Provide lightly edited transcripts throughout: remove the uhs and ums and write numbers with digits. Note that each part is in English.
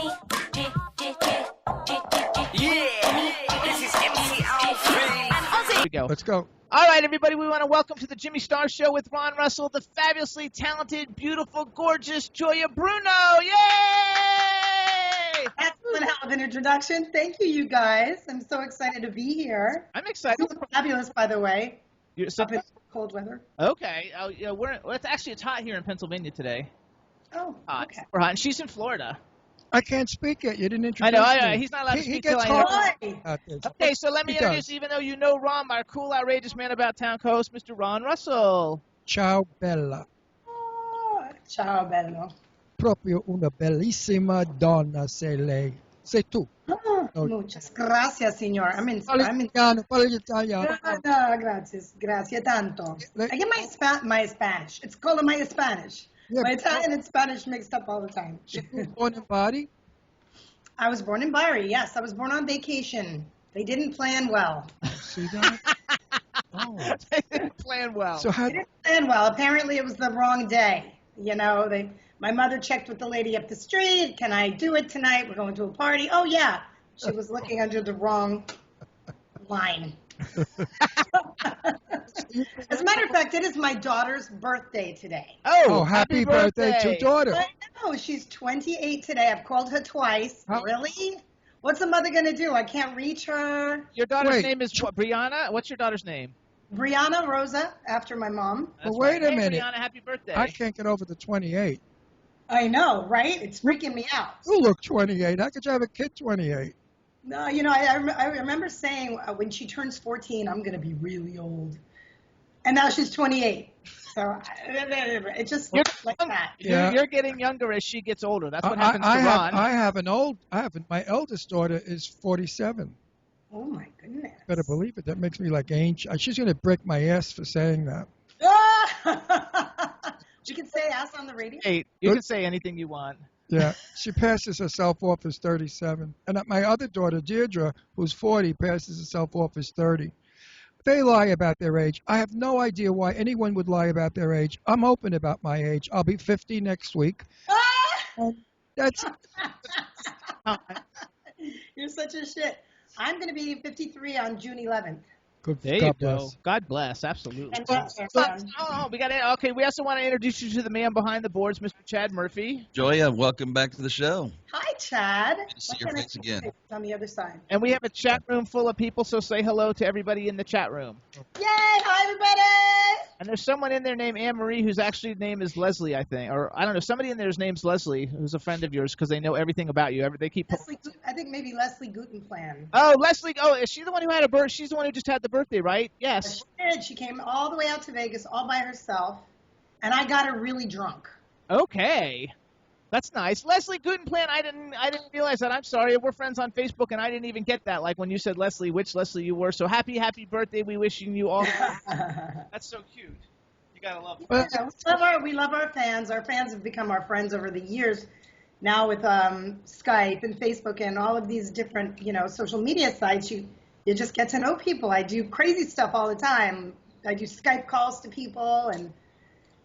Here we go. Let's go. All right, everybody, we want to welcome to the Jimmy Star Show with Ron Russell, the fabulously talented, beautiful, gorgeous Gioia Bruno. Yay! That's one hell of an introduction. Thank you, you guys. I'm so excited to be here. I'm excited. It's fabulous, by the way. You're Up in cold weather. okay. Oh, yeah, it's hot here in Pennsylvania today. Oh, Hot. okay. We're hot, and she's in Florida. I can't speak yet. You didn't I introduce know. me. He's not allowed to He speak gets till I hard Why? out there. Okay, so let me He introduce, does. even though you know Ron, our cool, outrageous man about town co-host, Mr. Ron Russell. Ciao bella. Oh, ciao, bello. Proprio una bellissima donna sei lei. Sei tu. Oh, Oh. muchas gracias, signor. Parli italiano, parli italiano. No, gracias. Gracias tanto. I get my Spanish. It's called my Spanish. Yeah, My Italian and Spanish mixed up all the time. You were born in Bari? I was born in Bari, yes. I was born on vacation. They didn't plan well. See that? Oh. They didn't plan well. So how? They didn't plan well. Apparently, it was the wrong day. You know, my mother checked with the lady up the street. Can I do it tonight? We're going to a party. Oh, yeah. She was looking under the wrong line. As a matter of fact, it is my daughter's birthday today. Oh, happy birthday to daughter. I know. She's 28 today. I've called her twice. How- Really? What's the mother going to do? I can't reach her. Your daughter's Wait. name is what, Brianna? What's your daughter's name? Brianna Rosa, after my mom. That's wait a Hey, minute. Brianna, happy birthday. I can't get over the 28. I know, right? It's freaking me out. You look 28. How could you have a kid 28? No, you know, I remember saying when she turns 14, I'm going to be really old. And now she's 28. So it just looks like that. Yeah. You're getting younger as she gets older. That's what happens to Ron. My eldest daughter is 47. Oh, my goodness. Better believe it. That makes me like ancient. She's going to break my ass for saying that. You can say ass on the radio. Hey, you can say anything you want. Yeah, she passes herself off as 37. And my other daughter, Deirdre, who's 40, passes herself off as 30. They lie about their age. I have no idea why anyone would lie about their age. I'm open about my age. I'll be 50 next week. And that's You're such a shit. I'm going to be 53 on June 11th. good. There you God go. bless. God bless. Absolutely. And We got it. Okay, we also want to introduce you to the man behind the boards, Mr. Chad Murphy. Gioia, welcome back to the show. Hi, Chad. Good to see your face again. On the other side. And we have a chat room full of people, so say hello to everybody in the chat room. Yay! Hi, everybody. And there's someone in there named Anne Marie whose actually name is Leslie, I think. Or I don't know, somebody in there's name's Leslie who's a friend of yours because they know everything about you. They keep. I think maybe Leslie Gutenplan. Oh, Leslie. Oh, is she the one who had a birth? She's the one who just had the birthday, right? Yes. She did. She came all the way out to Vegas all by herself, and I got her really drunk. Okay. That's nice. Leslie Gutenplan, I didn't realize that. I'm sorry. We're friends on Facebook, and I didn't even get that. Like when you said Leslie, which Leslie you were. So happy birthday. We wishing you all. That's so cute. You gotta love it. We love our fans. Our fans have become our friends over the years. Now with Skype and Facebook and all of these different, social media sites, you just get to know people. I do crazy stuff all the time. I do Skype calls to people and.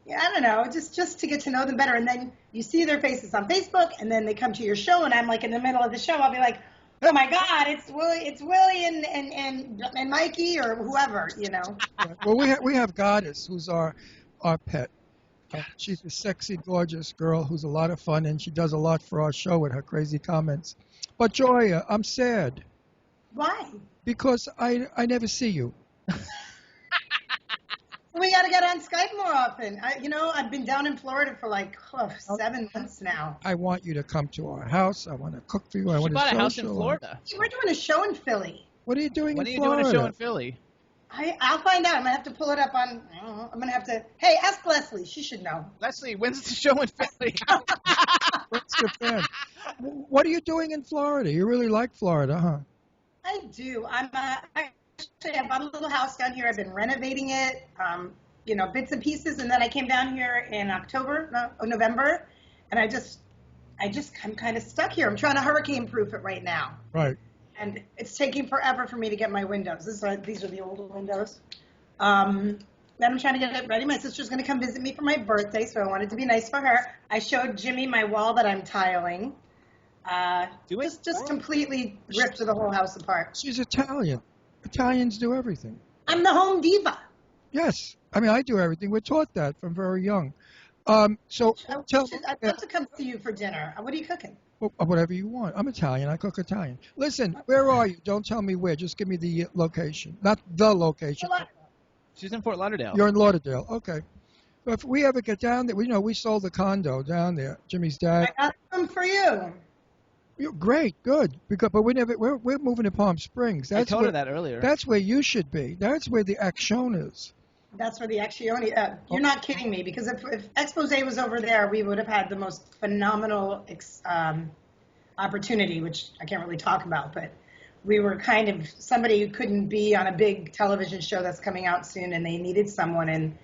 Yeah, I don't know, just to get to know them better. And then you see their faces on Facebook, and then they come to your show, and I'm like in the middle of the show. I'll be like, oh my God, it's Willie and Mikey or whoever, Well, we have Goddess, who's our pet. She's a sexy, gorgeous girl who's a lot of fun, and she does a lot for our show with her crazy comments. But Gioia, I'm sad. Why? Because I never see you. We got to get on Skype more often. I've been down in Florida for 7 months now. I want you to come to our house. I want to cook for you. I She want bought to a house in socialize. Florida. We're doing a show in Philly. What are you doing When are in you Florida? doing a show in Philly? I'll find out. I'm going to have to pull it up on, I don't know, I'm going to have to, hey, ask Leslie. She should know. Leslie, when's the show in Philly? What's your plan? What are you doing in Florida? You really like Florida, huh? I do. I bought a little house down here. I've been renovating it, bits and pieces. And then I came down here in November, and I'm kind of stuck here. I'm trying to hurricane-proof it right now. Right. And it's taking forever for me to get my windows. These are the old windows. Then I'm trying to get it ready. My sister's going to come visit me for my birthday, so I wanted to be nice for her. I showed Jimmy my wall that I'm tiling. Just completely ripped the whole house apart. She's Italian. Italians do everything. I'm the home diva. Yes. I mean, I do everything. We're taught that from very young. So tell me. I'd love to come see you for dinner. What are you cooking? Whatever you want. I'm Italian. I cook Italian. Listen, where are you? Don't tell me where. Just give me the location. Not the location. She's in Fort Lauderdale. You're in Lauderdale. Okay. Well, if we ever get down there, we sold the condo down there. Jimmy's dad. I got some for you. Great, good. But we're moving to Palm Springs. I told her that earlier. That's where you should be. That's where the action is. That's where the Accioni. You're not kidding me, because if Expose was over there, we would have had the most phenomenal opportunity, which I can't really talk about. But we were kind of somebody who couldn't be on a big television show that's coming out soon, and they needed someone, and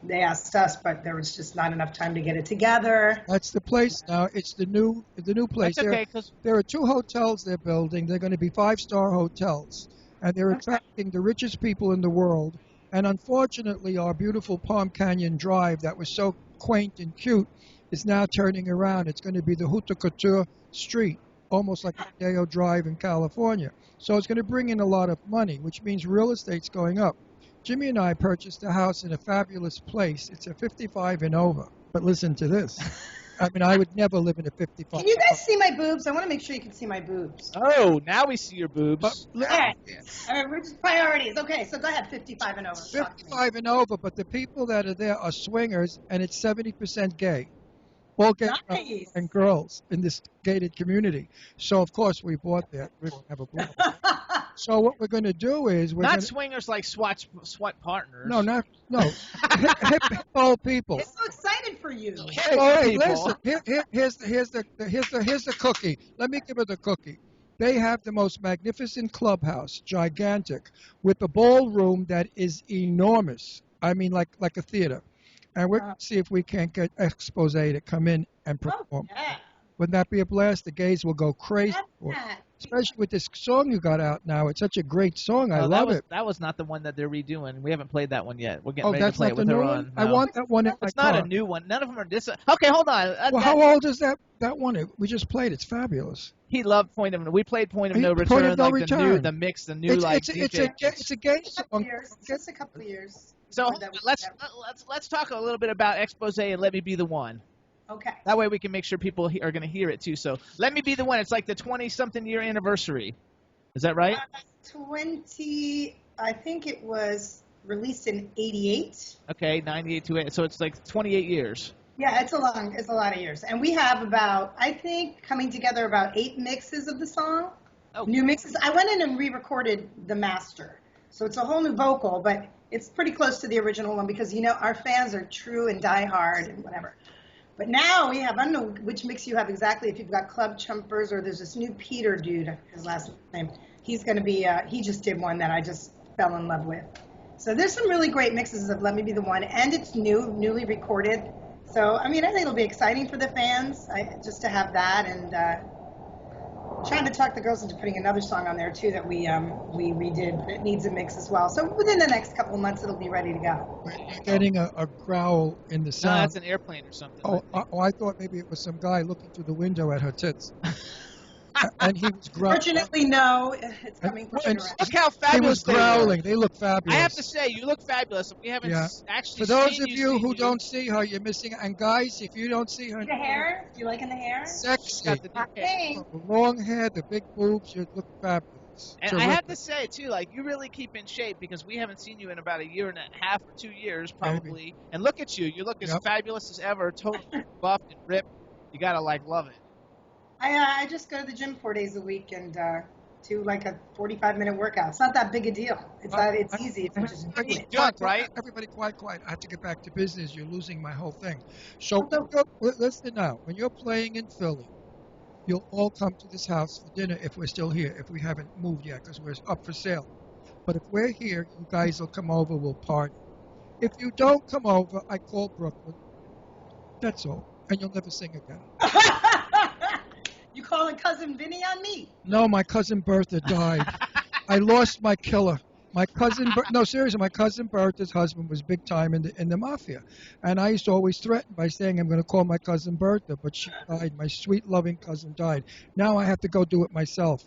they asked us, but there was just not enough time to get it together. That's the place now. It's the new place. That's okay, there are 2 hotels they're building. They're going to be 5-star hotels, and they're attracting the richest people in the world. And unfortunately, our beautiful Palm Canyon Drive that was so quaint and cute is now turning around. It's going to be the Haute Couture Street, almost like Rodeo Drive in California. So it's going to bring in a lot of money, which means real estate's going up. Jimmy and I purchased a house in a fabulous place. It's a 55 and over. But listen to this. I mean, I would never live in a 55. Can you guys see my boobs? I want to make sure you can see my boobs. Oh, now we see your boobs. All right. We're just priorities. Okay, so go ahead, 55 and over. 55 and over, but the people that are there are swingers, and it's 70% gay. All gay Nice. and girls in this gated community. So, of course, we bought that. We don't have a boob. So what we're going to do is swingers like SWAT partners. No. hip old people. I'm so excited for you. Hey, listen. Here's the cookie. Let me give her the cookie. They have the most magnificent clubhouse, gigantic, with a ballroom that is enormous. I mean, like a theater. And we're going to see if we can't get Expose to come in and perform. Oh, yeah. Wouldn't that be a blast? The gays will go crazy for it. Especially with this song you got out now. It's such a great song. I love it. That was not the one that they're redoing. We haven't played that one yet. We're getting ready to play it with her on. No. I want that one in my It's not car. a new one. None of them are this. Okay, hold on. Well, how old is that one? We just played. It's fabulous. He loved We played Point of No Return. Point of No like Return. The mix, the new It's DJ. a gay song. Just a couple of years. So let's talk a little bit about Expose and Let Me Be the One. Okay. That way we can make sure people are going to hear it too. So Let Me Be the One. It's like the 20-something year anniversary. Is that right? 20. I think it was released in '88. Okay, 98 to 8. So it's like 28 years. Yeah, it's a lot of years, and we have coming together about 8 mixes of the song. Oh. New mixes. I went in and re-recorded the master, so it's a whole new vocal, but it's pretty close to the original one because our fans are true and die hard and whatever. But now we have, I don't know which mix you have exactly, if you've got Club Chumpers or there's this new Peter dude, his last name. He's going to be, he just did one that I just fell in love with. So there's some really great mixes of Let Me Be the One, and it's newly recorded. So, I mean, I think it'll be exciting for the fans just to have that, and trying to talk the girls into putting another song on there, too, that we redid, but it needs a mix as well. So within the next couple of months, it'll be ready to go. You're getting a growl in the sound. No, that's an airplane or something. I thought maybe it was some guy looking through the window at her tits. And he was growling. Fortunately, no, it's coming from the direction. Look how fabulous he was growling. They look fabulous. I have to say, you look fabulous. We haven't actually For those seen of you who don't see her, you're missing. And guys, if you don't see her, The hair? Do you like in the hair? sexy. Got the Hey. The long hair, the big boobs, you look fabulous. And I have to say, too, like, you really keep in shape because we haven't seen you in about a year and a half or 2 years, probably. Maybe. And look at you. You look as fabulous as ever, totally buffed and ripped. You got to, love it. I just go to the gym 4 days a week and do like a 45-minute workout. It's not that big a deal. It's easy if you just do it. Right? Everybody quiet. I have to get back to business. You're losing my whole thing. So listen now. When you're playing in Philly, you'll all come to this house for dinner if we're still here, if we haven't moved yet, because we're up for sale. But if we're here, you guys will come over, we'll party. If you don't come over, I call Brooklyn. That's all. And you'll never sing again. You calling Cousin Vinny on me? No, my cousin Bertha died. I lost my killer. My cousin, no, seriously, my cousin Bertha's husband was big time in the mafia, and I used to always threaten by saying I'm going to call my cousin Bertha, but she died. My sweet, loving cousin died. Now I have to go do it myself.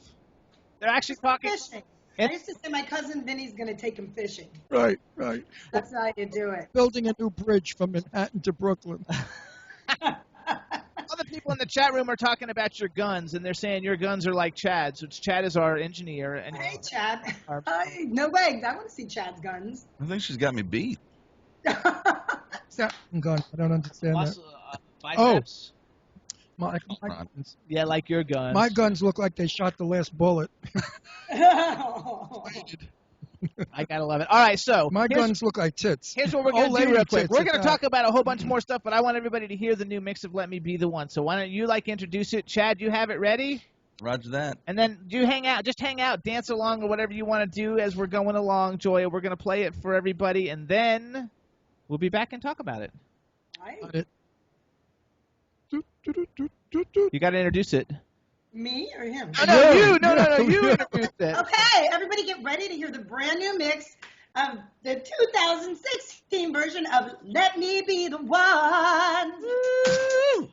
They're actually talking. Fishing. I used to say my cousin Vinny's going to take him fishing. Right. That's how you do it. Building a new bridge from Manhattan to Brooklyn. Other people in the chat room are talking about your guns, and they're saying your guns are like Chad's, which Chad is our engineer. And Hey, Chad. No legs. I want to see Chad's guns. I think she's got me beat. Gun. I don't understand that. Biceps. My guns. Yeah, like your guns. My guns look like they shot the last bullet. I gotta love it. All right, so my guns look like tits. Here's what we're gonna do real quick. We're gonna tits. talk about a whole bunch more stuff, but I want everybody to hear the new mix of "Let Me Be the One." So why don't you introduce it, Chad? You have it ready? Roger that. And then you hang out, dance along, or whatever you want to do as we're going along, Gioia. We're gonna play it for everybody, and then we'll be back and talk about it. Right. You got to introduce it. Me or him? No, you. No, you introduced it. Okay, everybody get ready to hear the brand new mix of the 2016 version of Let Me Be the One. Woo!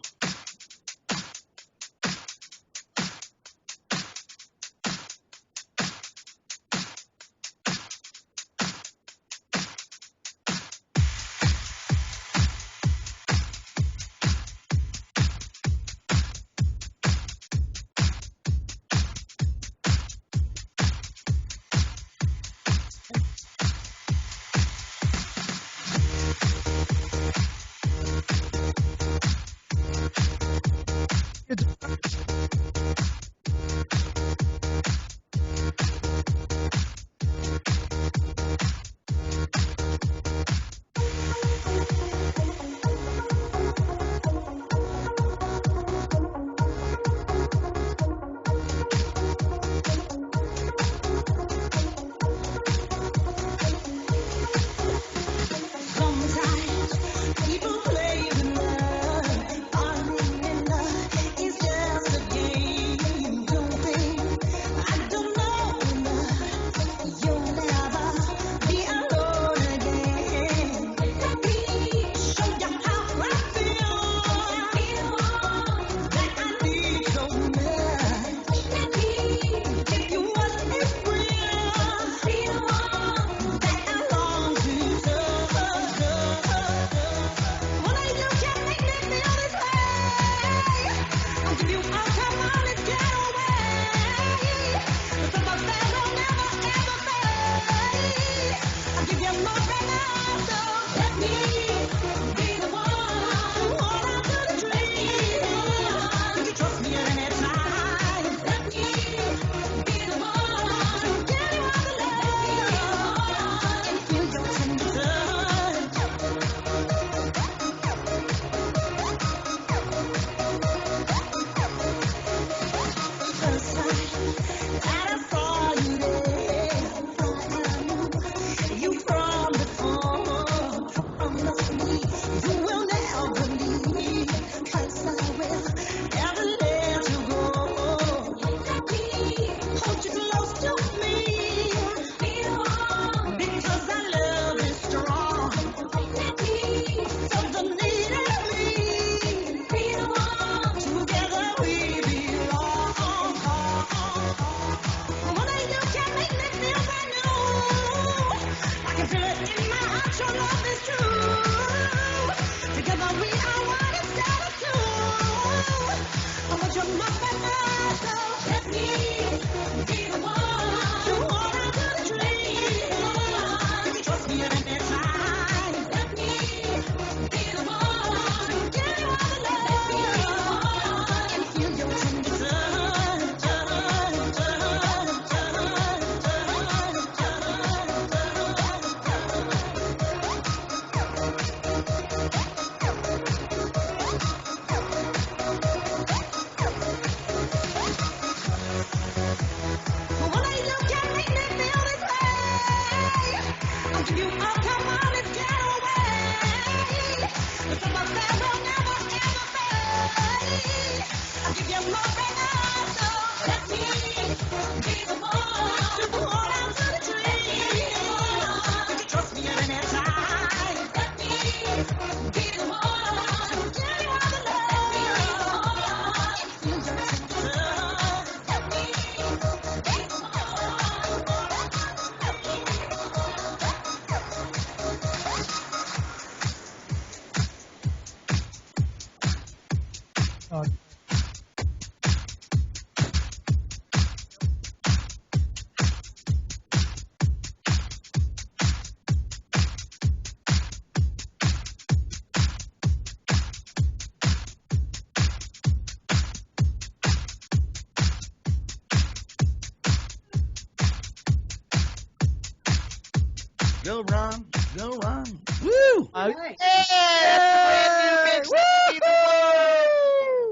Go, Ron. Go, Ron. Woo! Right. Hey!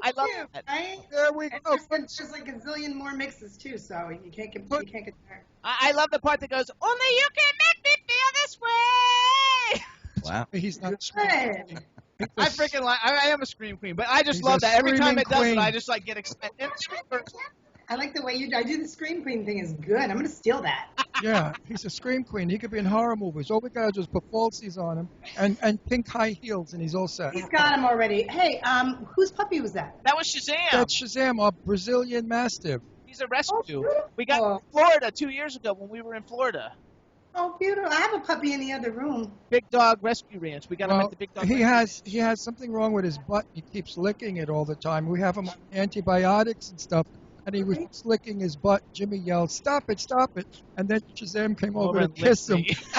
I love Yeah, that. right? There we And go. there's like a zillion more mixes too, so you can't get tired. I love the part that goes, only you can make me feel this way. Wow. He's not. Good. I freaking like. I am a scream queen, but I just He's love a that. Every time screaming it does it, queen. I just like get excited. I like the way I do the Scream Queen thing is good. I'm gonna steal that. Yeah, he's a scream queen. He could be in horror movies. All we gotta do is put falsies on him and pink high heels, and he's all set. He's got him already. Hey, whose puppy was that? That was Shazam. That's Shazam, our Brazilian Mastiff. He's a rescue. Oh, We got him beautiful. in Florida 2 years ago when we were in Florida. Oh, beautiful. I have a puppy in the other room. Big Dog Rescue Ranch. We got him Well, at the Big Dog. he Rescue has something wrong with his butt. He keeps licking it all the time. We have him on antibiotics and stuff, and he was licking his butt. Jimmy yelled, "Stop it, stop it!" And then Shazam came over Over to and kiss him. licked me.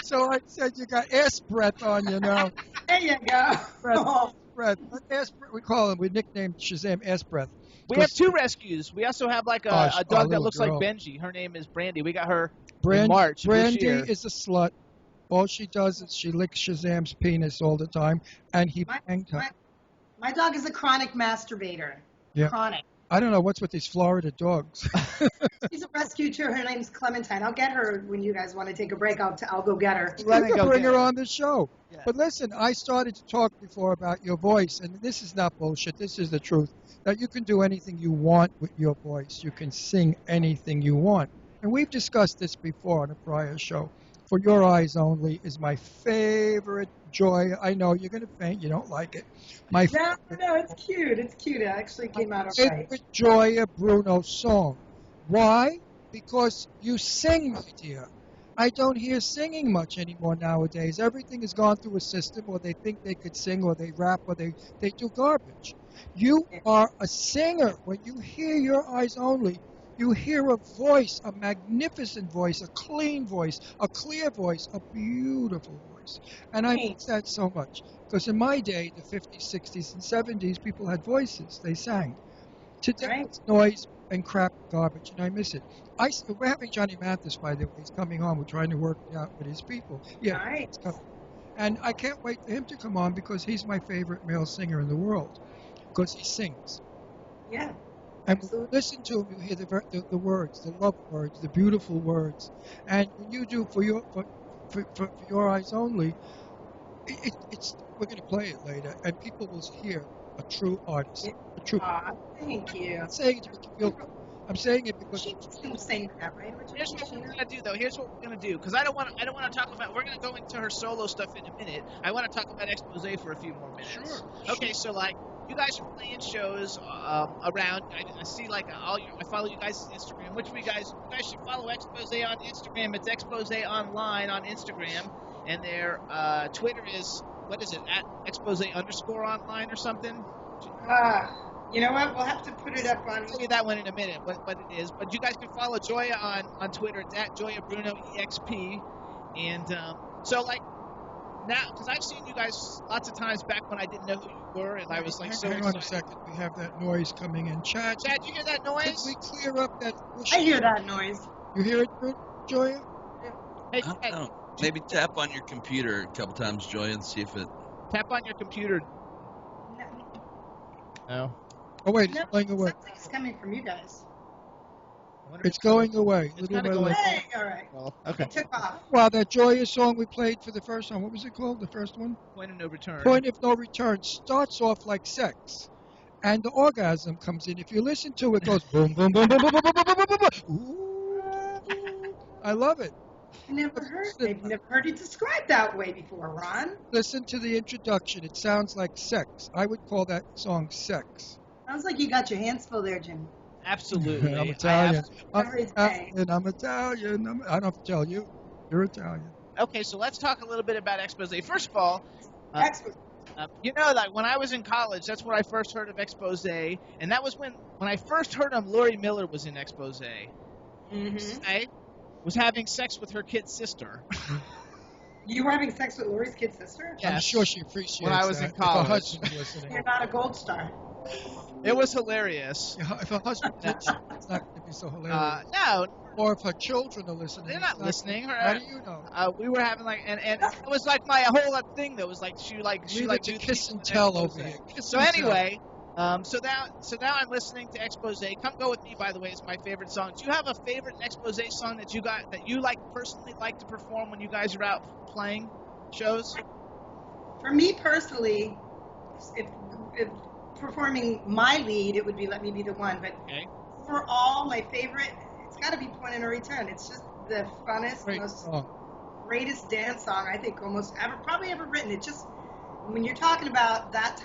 So I said, "You got ass breath on you now." There you go. Breath, breath. Ass breath. We call him. We nicknamed Shazam Ass Breath. We have 2 rescues. We also have like a Our dog that little looks girl. like Benji. Her name is Brandy. We got her Brandy, in March Brandy this year. is a slut. All she does is she licks Shazam's penis all the time, and he My, banged her. my dog is a chronic masturbator. Yeah. Chronic. I don't know what's with these Florida dogs. She's a rescue too. Her name's Clementine. I'll get her when you guys want to take a break. I'll go get her. Let We me can go bring get her her. on the show. Yeah. But listen, I started to talk before about your voice, and this is not bullshit. This is the truth. That you can do anything you want with your voice. You can sing anything you want. And we've discussed this before on a prior show. For Your Eyes Only is my favorite Joy. I know you're going to faint. You don't like it. My No, it's cute. It's cute. It actually came out all right. favorite Gioia Bruno song. Why? Because you sing, my dear. I don't hear singing much anymore nowadays. Everything has gone through a system, or they think they could sing, or they rap, or they do garbage. You are a singer. When you hear Your Eyes Only, you hear a voice, a magnificent voice, a clean voice, a clear voice, a beautiful voice. And I miss that so much. Because in my day, the 50s, 60s, and 70s, people had voices. They sang. Today, Right. it's noise and crap garbage, and I miss it. We're having Johnny Mathis, by the way. He's coming on. We're trying to work it out with his people. Yeah, Right. it's coming. And I can't wait for him to come on because he's my favorite male singer in the world. Because he sings. Yeah. And when you Absolutely. listen to him, you hear the words, the love words, the beautiful words. And when you do for your eyes only, it's we're going to play it later, and people will hear a true artist, a true. Aw, thank you. I'm saying it to make you feel. I'm saying it because She can sing that, right? Here's what we're gonna do, though. Here's what we're gonna do, because I don't want to talk about. We're gonna go into her solo stuff in a minute. I want to talk about Expose for a few more minutes. Sure. Okay, so like you guys are playing shows around. I see like I follow you guys on Instagram. Which you guys should follow Expose on Instagram. It's Expose Online on Instagram, and their Twitter is what is it at @expose_online or something. You know what? We'll have to put it up on. I'll tell you that one in a minute, what it is. But you guys can follow Gioia on Twitter. It's @Gioia Bruno EXP. And so, like, now, because I've seen you guys lots of times back when I didn't know who you were, and I was like so hang on a excited. second. We have that noise coming in. Chad, Chad, you hear that can noise? we clear up that? I hear that noise. You hear it, Joya? Hey, I don't Chad, know. Maybe tap on your computer a couple times, Joy, and see if it. tap on your computer. No. Oh wait, No, it's going away. sounds like it's coming from you guys. It's going away. It's little kinda by going- little. Hey, all right. Well, okay. It took off. Wow, that Joya song we played for the first time. What was it called? The first one? Point of no return. Point of No Return starts off like sex, and the orgasm comes in. If you listen to it, it goes boom, boom, boom, boom, boom, boom, boom, boom, boom, boom, boom. Ooh. I love it. They've never heard it described that way before, Ron. Listen to the introduction. It sounds like sex. I would call that song sex. Sounds like you got your hands full there, Jim. Absolutely. I'm Italian. I'm Very Italian. I'm Italian. I don't have to tell you. You're Italian. Okay, so let's talk a little bit about Expose. First of all, Excellent. you know, like when I was in college, that's where I first heard of Expose, and that was when I first heard him. Lori Miller was in Expose. Mm-hmm. I was having sex with her kid's sister. You were having sex with Lori's kid sister? Yeah. I'm sure she appreciates When I was that. in college. If her husband's listening. You're not a gold star. It was hilarious. If her husband's listening, it's not going to be so hilarious. No, Or if her children are listening. they're it's not listening. How do you know? We were having and it was like my whole thing though was like she Leave it to do kiss these and with tell expose. over here. Kiss So and tell. anyway, so now I'm listening to Expose. Come Go With Me, by the way, is my favorite song. Do you have a favorite Expose song that you personally like to perform when you guys are out playing shows? For me personally, if performing my lead, it would be Let Me Be the One. But Okay. overall, my favorite, it's got to be Point and a Return. It's just the funnest, greatest dance song I think probably ever written. It just, when you're talking about that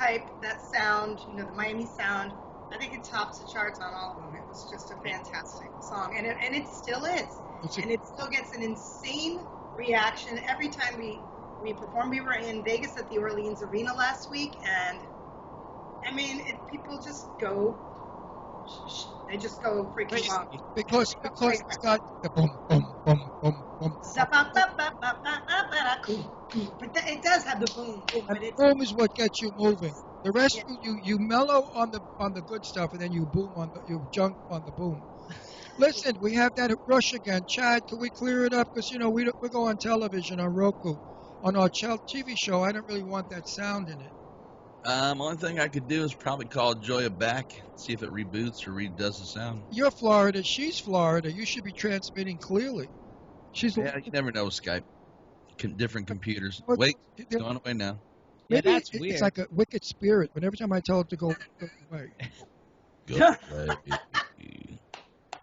sound, the Miami sound, I think it tops the charts on all of them. It was just a fantastic song, and it still is, and it still gets an insane reaction every time we perform. We were in Vegas at the Orleans Arena last week, and I mean, people just go. They just go freaking wild. Because it's got the boom, boom, boom, boom, boom. But it does have the boom, boom. But And boom is what gets you moving. The rest you mellow on the good stuff, and then you you jump on the boom. Listen, we have that rush again. Chad, can we clear it up? Because we go on television on ROKU, on our TV show. I don't really want that sound in it. Only thing I could do is probably call Gioia back, see if it reboots or redoes the sound. You're Florida. She's Florida. You should be transmitting clearly. Yeah, you never know with Skype. Different computers. Wait, it's going away now. Maybe that's weird. It's like a wicked spirit. But every time I tell it to go away. Go away.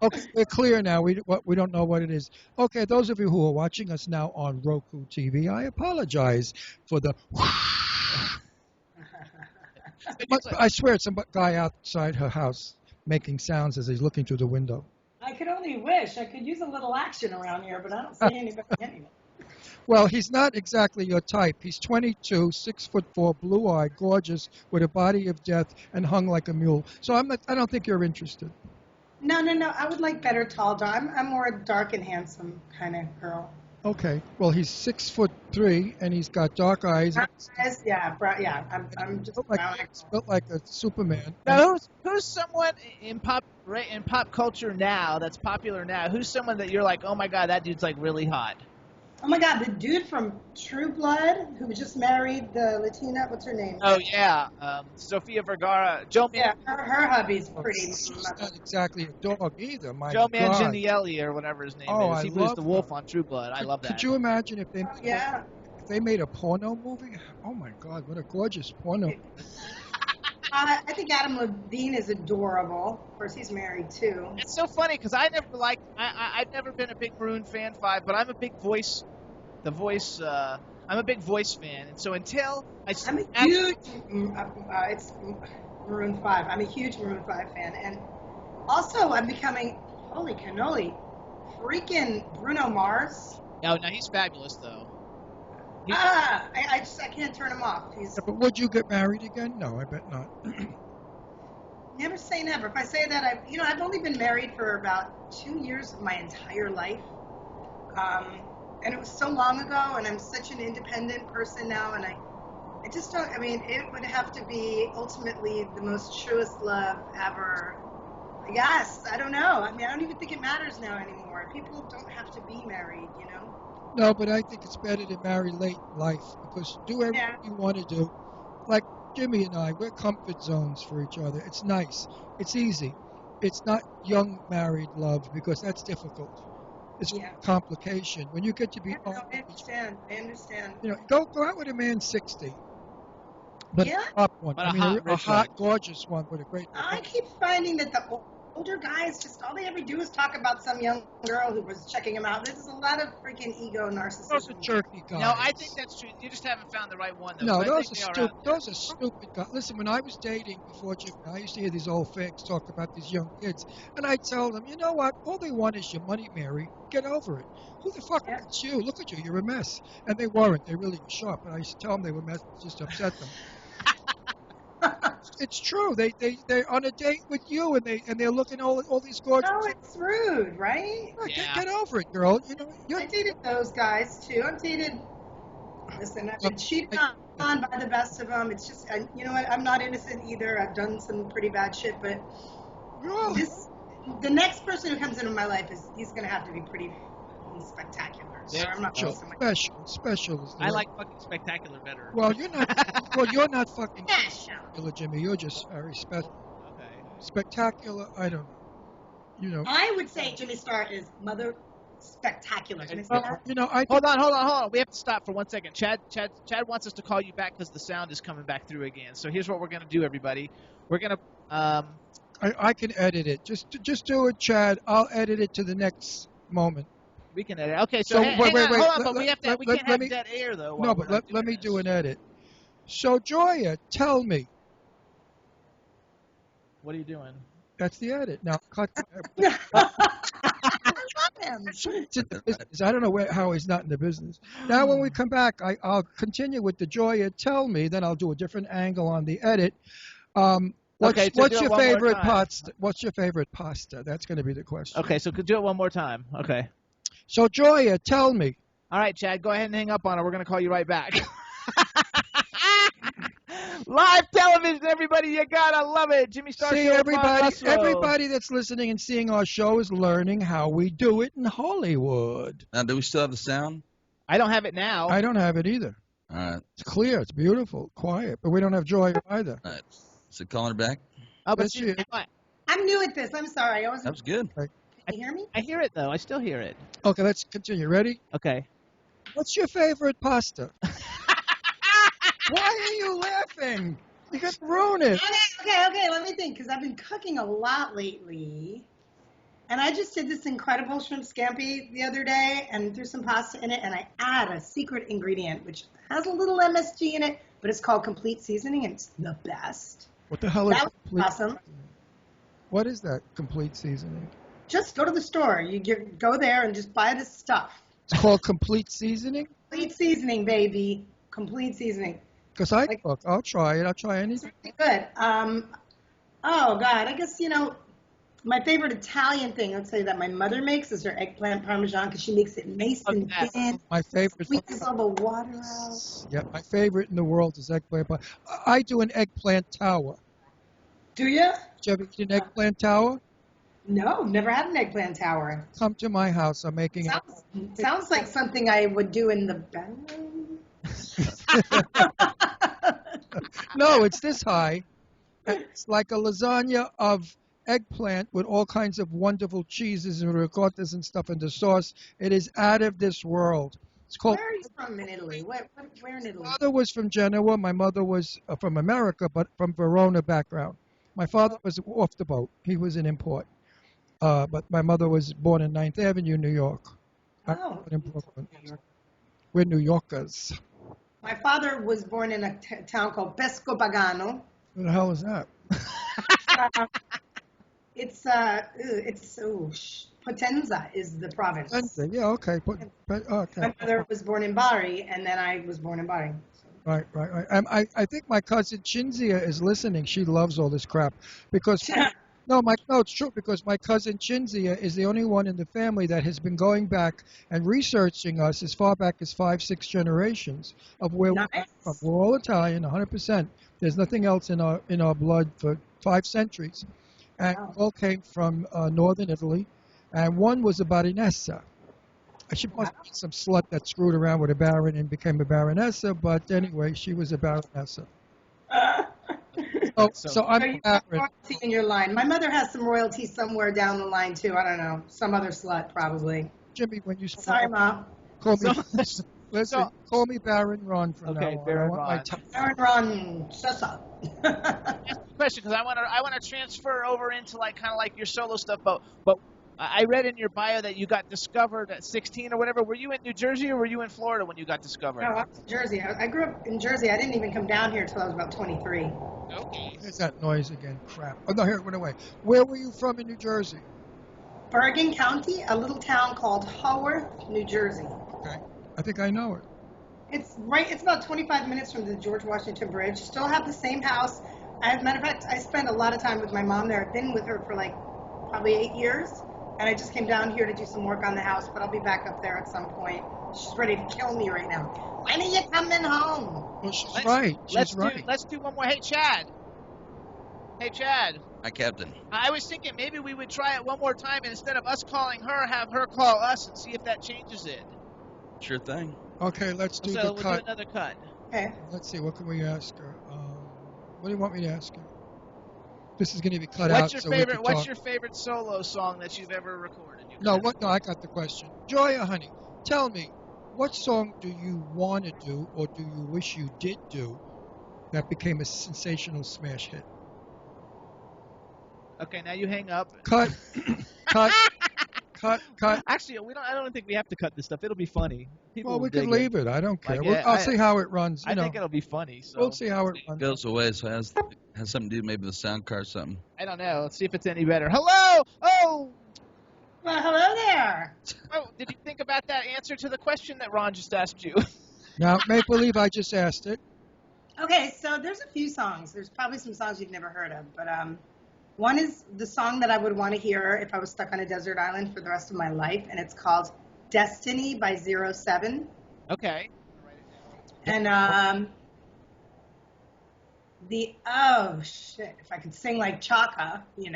Okay, we're clear now. We don't know what it is. Okay, those of you who are watching us now on ROKU TV, I apologize for the. I swear it's some guy outside her house making sounds as he's looking through the window. I could only wish. I could use a little action around here, but I don't see anybody anyway. Well, he's not exactly your type. He's 22, 6'4", blue-eyed, gorgeous, with a body of death, and hung like a mule. So I don't think you're interested. No. I would like better tall. I'm more a dark and handsome kind of girl. Okay. Well, he's 6'3", and he's got dark eyes. I'm just built like a Superman. Now, who's someone in pop culture now that's popular now? Who's someone that you're like, oh my god, that dude's like really hot? Oh my god, the dude from True Blood who just married the Latina, what's her name? Oh yeah, Sofia Vergara. Joe her hubby's pretty. She's not exactly a dog either. Joe Manganiello or whatever his name is. He plays the wolf on True Blood. I love that. Could you imagine if they made a porno movie? Oh my god, what a gorgeous porno. I think Adam Levine is adorable. Of course, he's married too. It's so funny because I've never been a big Maroon 5, but I'm a big Voice. I'm a big Voice fan, and so until I'm a huge. It's Maroon 5. I'm a huge Maroon 5 fan, and also I'm becoming holy cannoli, freaking Bruno Mars. No, he's fabulous though. I can't turn him off. But would you get married again? No, I bet not. Never say never. If I say that, I've only been married for about 2 years of my entire life. And it was so long ago, and I'm such an independent person now, and I just don't, it would have to be ultimately the most truest love ever. I guess. I don't know. I don't even think it matters now anymore. People don't have to be married, No, but I think it's better to marry late in life because do everything you want to do. Like Jimmy and I, we're comfort zones for each other. It's nice. It's easy. It's not young married love because that's difficult. It's complication. When you get to be I understand. Go out with a man 60. But a top one. A hot, gorgeous one with a great. I keep finding that the older guys just all they ever do is talk about some young girl who was checking him out. There's a lot of freaking ego narcissism. Those are jerky guys. No, I think that's true. You just haven't found the right one. Though. No, those are stupid guys. Listen, when I was dating before Jim, I used to hear these old fags talk about these young kids, and I tell them, you know what? All they want is your money, Mary. Get over it. Who the fuck is you? Look at you. You're a mess. And they weren't. They really were sharp. And I used to tell them they were mess just to upset them. It's tr're they're on a date with you and they're looking all these gorgeous. Oh, it's rude, right? Get over it, girl. I dated those guys too. I've been cheated on by the best of them. It's just, you know what? I'm not innocent either. I've done some pretty bad shit, but the next person who comes into my life he's going to have to be pretty spectacular. So I'm not Special, wasting my special is the I word. like fucking spectacular better. Well, you're not. Well, you're not fucking special. spectacular, Jimmy. You're just very special. Okay. Spectacular. I don't know. You know. I would say Jimmy Star is mother spectacular. Can I say that? You know. I Hold on. We have to stop for 1 second. Chad wants us to call you back because the sound is coming back through again. So here's what we're gonna do, everybody. We're gonna I can edit it. Just do it, Chad. I'll edit it to the next moment. we can edit. Okay, so, So, hang wait, on, hold on, let- but we let- have to. let- We let- can't let have me- dead air though. No, but let me do an edit. So, Gioia, tell me. What are you doing? That's the edit. Now, cut. It's It's in the business. I don't know how he's not in the business. Now, when we come back, I'll continue with the Gioia. Tell me. Then I'll do a different angle on the edit. What's Okay, so do what's it your one more favorite time. pasta? What's your favorite pasta? That's going to be the question. Okay, so could do it one more time. Okay. So, Gioia, tell me. All right, Chad, go ahead and hang up on it. We're gonna call you right back. Live television, everybody, you gotta love it. Jimmy Star See, Show with Ron everybody, Russell. everybody that's listening and seeing our show is learning how we do it in Hollywood. Now, do we still have the sound? I don't have it now. I don't have it either. All right. It's clear, it's beautiful, quiet, but we don't have joy either. All right. So calling her back? Oh, but That's you. I'm new at this. I'm sorry. I wasn't. That was good. Can you hear me? I hear it though. I still hear it. Okay, let's continue. Ready? Okay. What's your favorite pasta? Why are you laughing? You're going to ruin it. Okay. Let me think, because I've been cooking a lot lately. And I just did this incredible shrimp scampi the other day and threw some pasta in it. And I add a secret ingredient, which has a little MSG in it, but it's called complete seasoning, and it's the best. What the hell is That was complete? awesome. What is that complete seasoning? Just go to the store. Go there and just buy this stuff. It's called complete seasoning? Complete seasoning, baby. Complete seasoning. Because I Like- cook. I'll try it. I'll try It's anything. really good. Oh, God. I guess, my favorite Italian thing, I'd say that my mother makes is her eggplant parmesan, because she makes it nice and Okay. thin. My favorite. Squeezes all the water out. Yeah, my favorite in the world is eggplant. I do an eggplant tower. Do you? Did you ever eat an eggplant tower? No, never had an eggplant tower. Come to my house. I'm making it. Sounds like something I would do in the bedroom. No, it's this high. It's like a lasagna of eggplant with all kinds of wonderful cheeses and ricottas and stuff in the sauce. It is out of this world. It's called. Where are you from in Italy? Where in Italy? My father was from Genoa. My mother was from America, but from Verona background. My father was off the boat. He was an import. But my mother was born in 9th Avenue, New York. I Oh. was in Brooklyn. We're New Yorkers. My father was born in a town called Pesco Pagano. What the hell is that? Potenza is the province. Yeah, okay. Okay. My mother was born in Bari, and then I was born in Bari. Right. I think my cousin Chinzia is listening. She loves all this crap because no, it's true because my cousin Chinzia is the only one in the family that has been going back and researching us as far back as 5-6 generations of where we're Nice. from. We're all Italian, 100%. There's nothing else in our blood for 5 centuries, and Wow. we all came from northern Italy, and one was a baronessa. She must be some slut that screwed around with a baron and became a baronessa, but anyway, she was a baronessa. So I'm So a you have baron. royalty in your line. My mother has some royalty somewhere down the line too. I don't know, some other slut probably. Jimmy, when you Sorry, Ma. call me, So- listen, call me Baron Ron from Okay, now on. Baron I want my Ron. ti- Aaron Ron Sessa. Question, because I want to transfer over into kind of like your solo stuff, but I read in your bio that you got discovered at 16 or whatever. Were you in New Jersey or were you in Florida when you got discovered? No, I was in Jersey. I grew up in Jersey. I didn't even come down here until I was about 23. Okay. There's that noise again. Crap. Oh, no, here, it went away. Where were you from in New Jersey? Bergen County, a little town called Haworth, New Jersey. Okay. I think I know it. It's about 25 minutes from the George Washington Bridge. Still have the same house. As a matter of fact, I spent a lot of time with my mom there. I've been with her for probably 8 years. And I just came down here to do some work on the house, but I'll be back up there at some point. She's ready to kill me right now. When are you coming home? Well, she's Let's- right. She's Let's right. do one more. Hey, Chad. Hi, Captain. I was thinking maybe we would try it one more time, and instead of us calling her, have her call us and see if that changes it. Sure thing. Okay, let's do So the we'll cut. do another cut. Okay. Let's see, what can we ask her? What do you want me to ask her? This is going to be cut out so we can talk. What's your favorite solo song that you've ever recorded? No, I got the question. Gioia, honey, tell me, what song do you want to do or do you wish you did do that became a sensational smash hit? Okay, now you hang up. Cut. Cut. Actually, I don't think we have to cut this stuff. It'll be funny. People Well, will we can dig leave it. it. I don't care. Like, I'll see how it runs. I think it'll be funny. So We'll see how it runs. Goes away, so it has something to do maybe with the sound card or something. I don't know. Let's see if it's any better. Hello. Oh. Well, hello there. Oh, did you think about that answer to the question that Ron just asked you? Now, make believe I just asked it. Okay, so there's a few songs. There's probably some songs you've never heard of, but one is the song that I would want to hear if I was stuck on a desert island for the rest of my life, and it's called Destiny by 07. Okay. And oh shit, if I could sing like Chaka, but I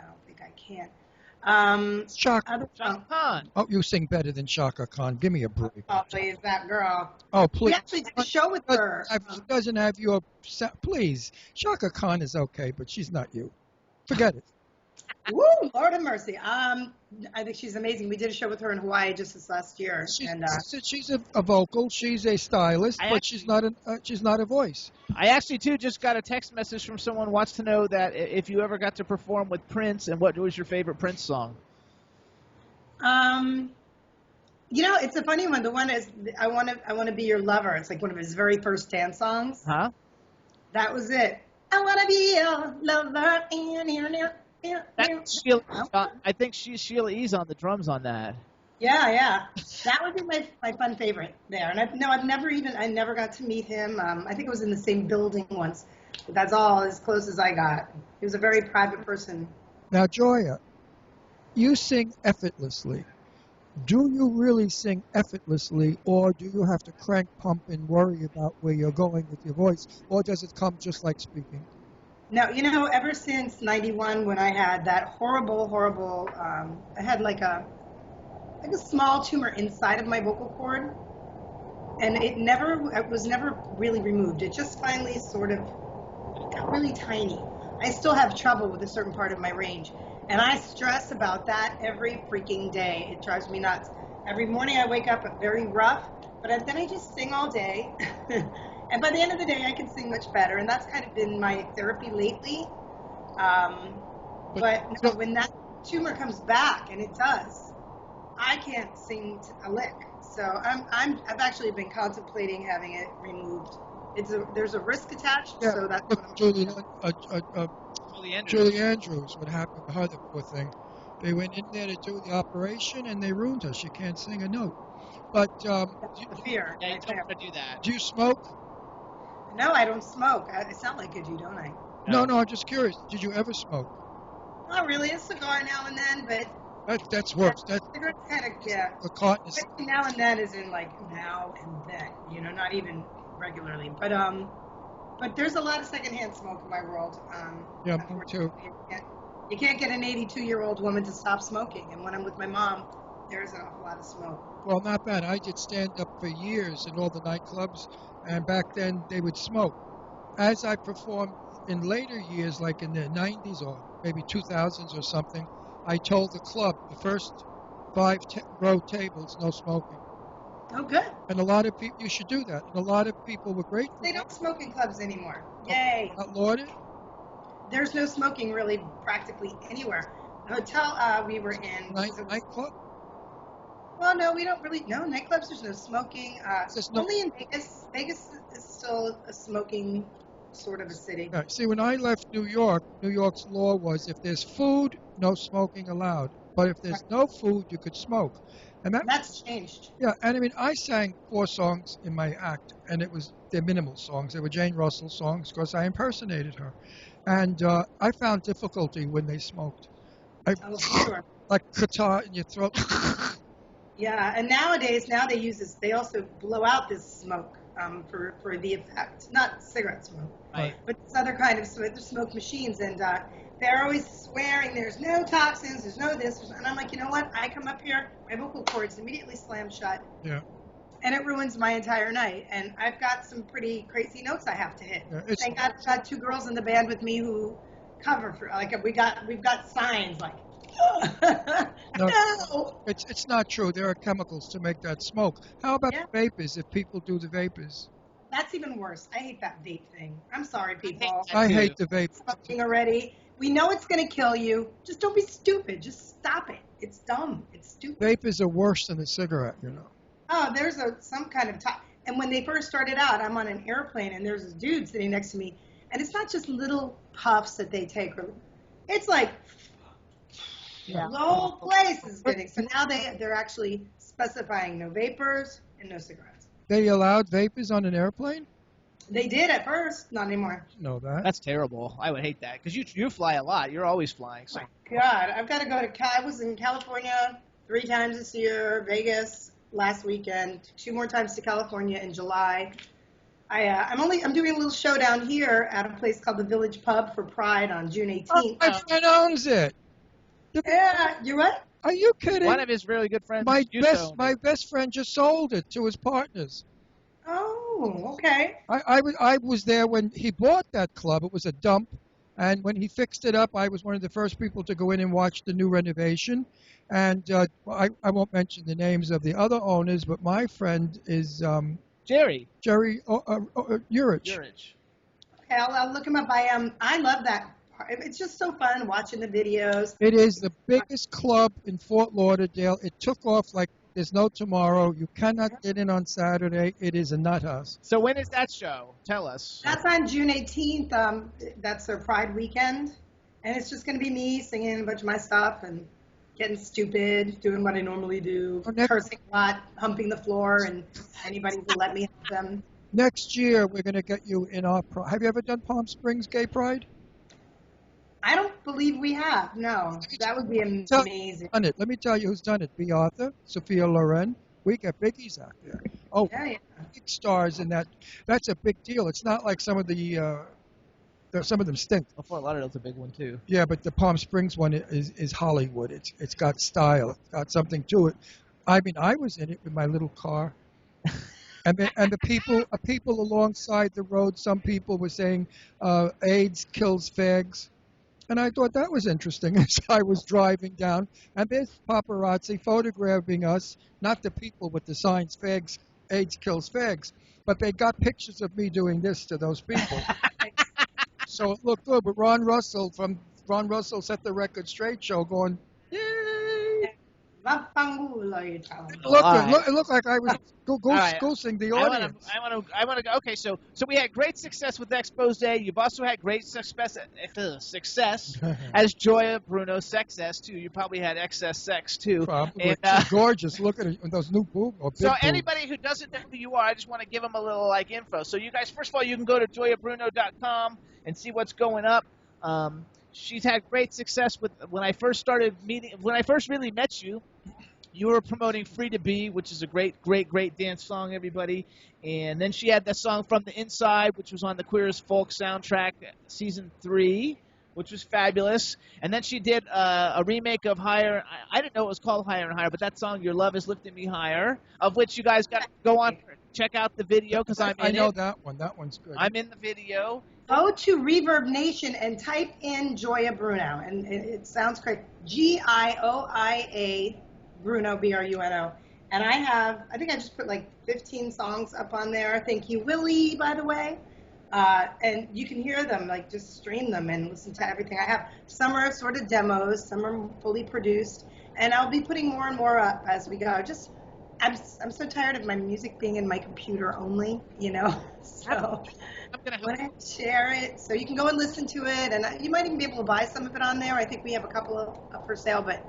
don't think I can. Chaka Khan. Oh, you sing better than Chaka Khan. Give me a break. Oh, please, that girl. Oh, We please. actually did a show with her. She doesn't have your... Please. Shaka Khan is okay, but she's not you. Forget it. Woo, Lord have mercy. I think she's amazing. We did a show with her in Hawaii just this last year. She's a vocal. She's a stylist, but she's not a voice. I actually, too, just got a text message from someone who wants to know that if you ever got to perform with Prince, and what was your favorite Prince song? It's a funny one. The one is I want to be your lover. It's like one of his very first dance songs. Huh? That was it. I want to be your lover. That's Sheila, I think she's Sheila E's on the drums on that. Yeah. That would be my fun favorite there. And I never got to meet him. I think it was in the same building once. But that's all as close as I got. He was a very private person. Now, Gioia, you sing effortlessly. Do you really sing effortlessly, or do you have to crank, pump, and worry about where you're going with your voice, or does it come just like speaking? No, ever since 91 when I had that horrible, I had like a small tumor inside of my vocal cord, and it was never really removed. It just finally sort of got really tiny. I still have trouble with a certain part of my range, and I stress about that every freaking day. It drives me nuts. Every morning I wake up very rough, but then I just sing all day. And by the end of the day, I can sing much better, and that's kind of been my therapy lately. But when that tumor comes back, and it does, I can't sing a lick. So I've actually been contemplating having it removed. There's a risk attached, so that's what I'm doing. Julie Andrews, what happened to her, the poor thing. They went in there to do the operation, and they ruined her. She can't sing a note. But That's the fear. Yeah, you don't want to do that. Do you smoke? No, I don't smoke. I sound like I do, don't I? No, I'm just curious. Did you ever smoke? Not really. A cigar now and then, but That's worse. cigarettes kind of, yeah. The cotton is... Now and then is in like now and then, not even regularly. But there's a lot of secondhand smoke in my world. Yeah, me too. You can't get an 82-year-old woman to stop smoking. And when I'm with my mom, there's an awful lot of smoke. Well, not bad. I did stand-up for years in all the nightclubs, and back then they would smoke. As I performed in later years, like in the 90s or maybe 2000s or something, I told the club, the first 5-row tables, no smoking. Oh, good. And a lot of people, you should do that. And a lot of people were grateful. They don't smoke in clubs anymore. Yay. Not lauded? There's no smoking really practically anywhere. The hotel we were in. Nightclub? Well, no, we don't really. No, nightclubs, there's no smoking. Only in Vegas. Vegas is still a smoking sort of a city. Yeah, see, when I left New York, New York's law was if there's food, no smoking allowed. But if there's no food, you could smoke. And that's changed. Yeah, and I mean, I sang 4 songs in my act, and they're minimal songs. They were Jane Russell songs because I impersonated her. And I found difficulty when they smoked. Sure. Like catarrh in your throat. Yeah, and nowadays, they use this. They also blow out this smoke for the effect. Not cigarette smoke, right. But this other kind of smoke. There's smoke machines, and they're always swearing there's no toxins, there's no this, and I'm like, you know what? I come up here, my vocal cords immediately slam shut. Yeah. And it ruins my entire night. And I've got some pretty crazy notes I have to hit. Yeah, Thank God I've got 2 girls in the band with me who cover for, like, we've got signs like, no. It's not true. There are chemicals to make that smoke. How about the vapors? If people do the vapors, That's even worse. I hate that vape thing. I'm sorry, people. I hate the vape. Smoking already. We know it's going to kill you. Just don't be stupid. Just stop it. It's dumb. It's stupid. Vapors are worse than a cigarette, you know. Oh, there's some kind of and when they first started out, I'm on an airplane and there's this dude sitting next to me, and it's not just little puffs that they take. It's like the whole place is getting. So now they're actually specifying no vapors and no cigarettes. They allowed vapors on an airplane? They did at first, not anymore. Know that. That's terrible. I would hate that because you fly a lot. You're always flying. So. Oh my God, I've got to go to. I was in California 3 times this year, Vegas last weekend, 2 more times to California in July. I'm doing a little show down here at a place called the Village Pub for Pride on June 18th. Oh, my friend owns it. Yeah, you what? Are you kidding? One of his really good friends. My best friend just sold it to his partners. Oh, okay. I was there when he bought that club. It was a dump, and when he fixed it up, I was one of the first people to go in and watch the new renovation. And I won't mention the names of the other owners, but my friend is Jerry Urich. Okay, I'll look him up. I love that part. It's just so fun watching the videos. It is the biggest club in Fort Lauderdale. It took off like there's no tomorrow. You cannot get in on Saturday. It is a nut house. So when is that show? Tell us. That's on June 18th. That's their Pride weekend. And it's just going to be me singing a bunch of my stuff and getting stupid, doing what I normally do, cursing a lot, humping the floor, and anybody will let me have them. Next year, we're going to get you in our Pride. Have you ever done Palm Springs Gay Pride? I don't believe we have. No, that would be amazing. Let me tell you who's done it. B. Arthur, Sophia Loren. We get biggies out there. Oh, yeah. Big stars in that. That's a big deal. It's not like some of some of them stink. Oh, Fort Lauderdale's a big one too. Yeah, but the Palm Springs one is Hollywood. It's got style. It's got something to it. I mean, I was in it with my little car, and the people alongside the road. Some people were saying AIDS kills fags, and I thought that was interesting as I was driving down. And there's paparazzi photographing us, not the people with the signs "fags, AIDS kills fags," but they got pictures of me doing this to those people. So it looked good, but Ron Russell Set the Record Straight show going, yay! It looked like I was goosing the audience. I want to go. Okay, so we had great success with Expose. You've also had great success as Gioia Bruno Sexess too. You probably had excess sex too. Probably. She's gorgeous. Look at it, those new boobs. So anybody who doesn't know who you are, I just want to give them a little info. So you guys, first of all, you can go to gioiabruno.com and see what's going up. She's had great success with when I first really met you. You were promoting Free to Be, which is a great dance song, everybody. And then she had that song From the Inside, which was on the Queer as Folk soundtrack, season 3, which was fabulous. And then she did a remake of Higher. I didn't know it was called Higher and Higher, but that song, Your Love Is Lifting Me Higher, of which you guys got to go on, check out the video because I'm in it. I know that one. That one's good. I'm in the video. Go to Reverb Nation and type in Gioia Bruno, and it sounds correct. Gioia Bruno, Bruno. And I think I just put like 15 songs up on there. Thank you, Willie, by the way. And you can hear them, like just stream them and listen to everything I have. Some are sort of demos, some are fully produced, and I'll be putting more and more up as we go. I'm so tired of my music being in my computer only, so I want to share it. So you can go and listen to it, and you might even be able to buy some of it on there. I think we have a couple up for sale, but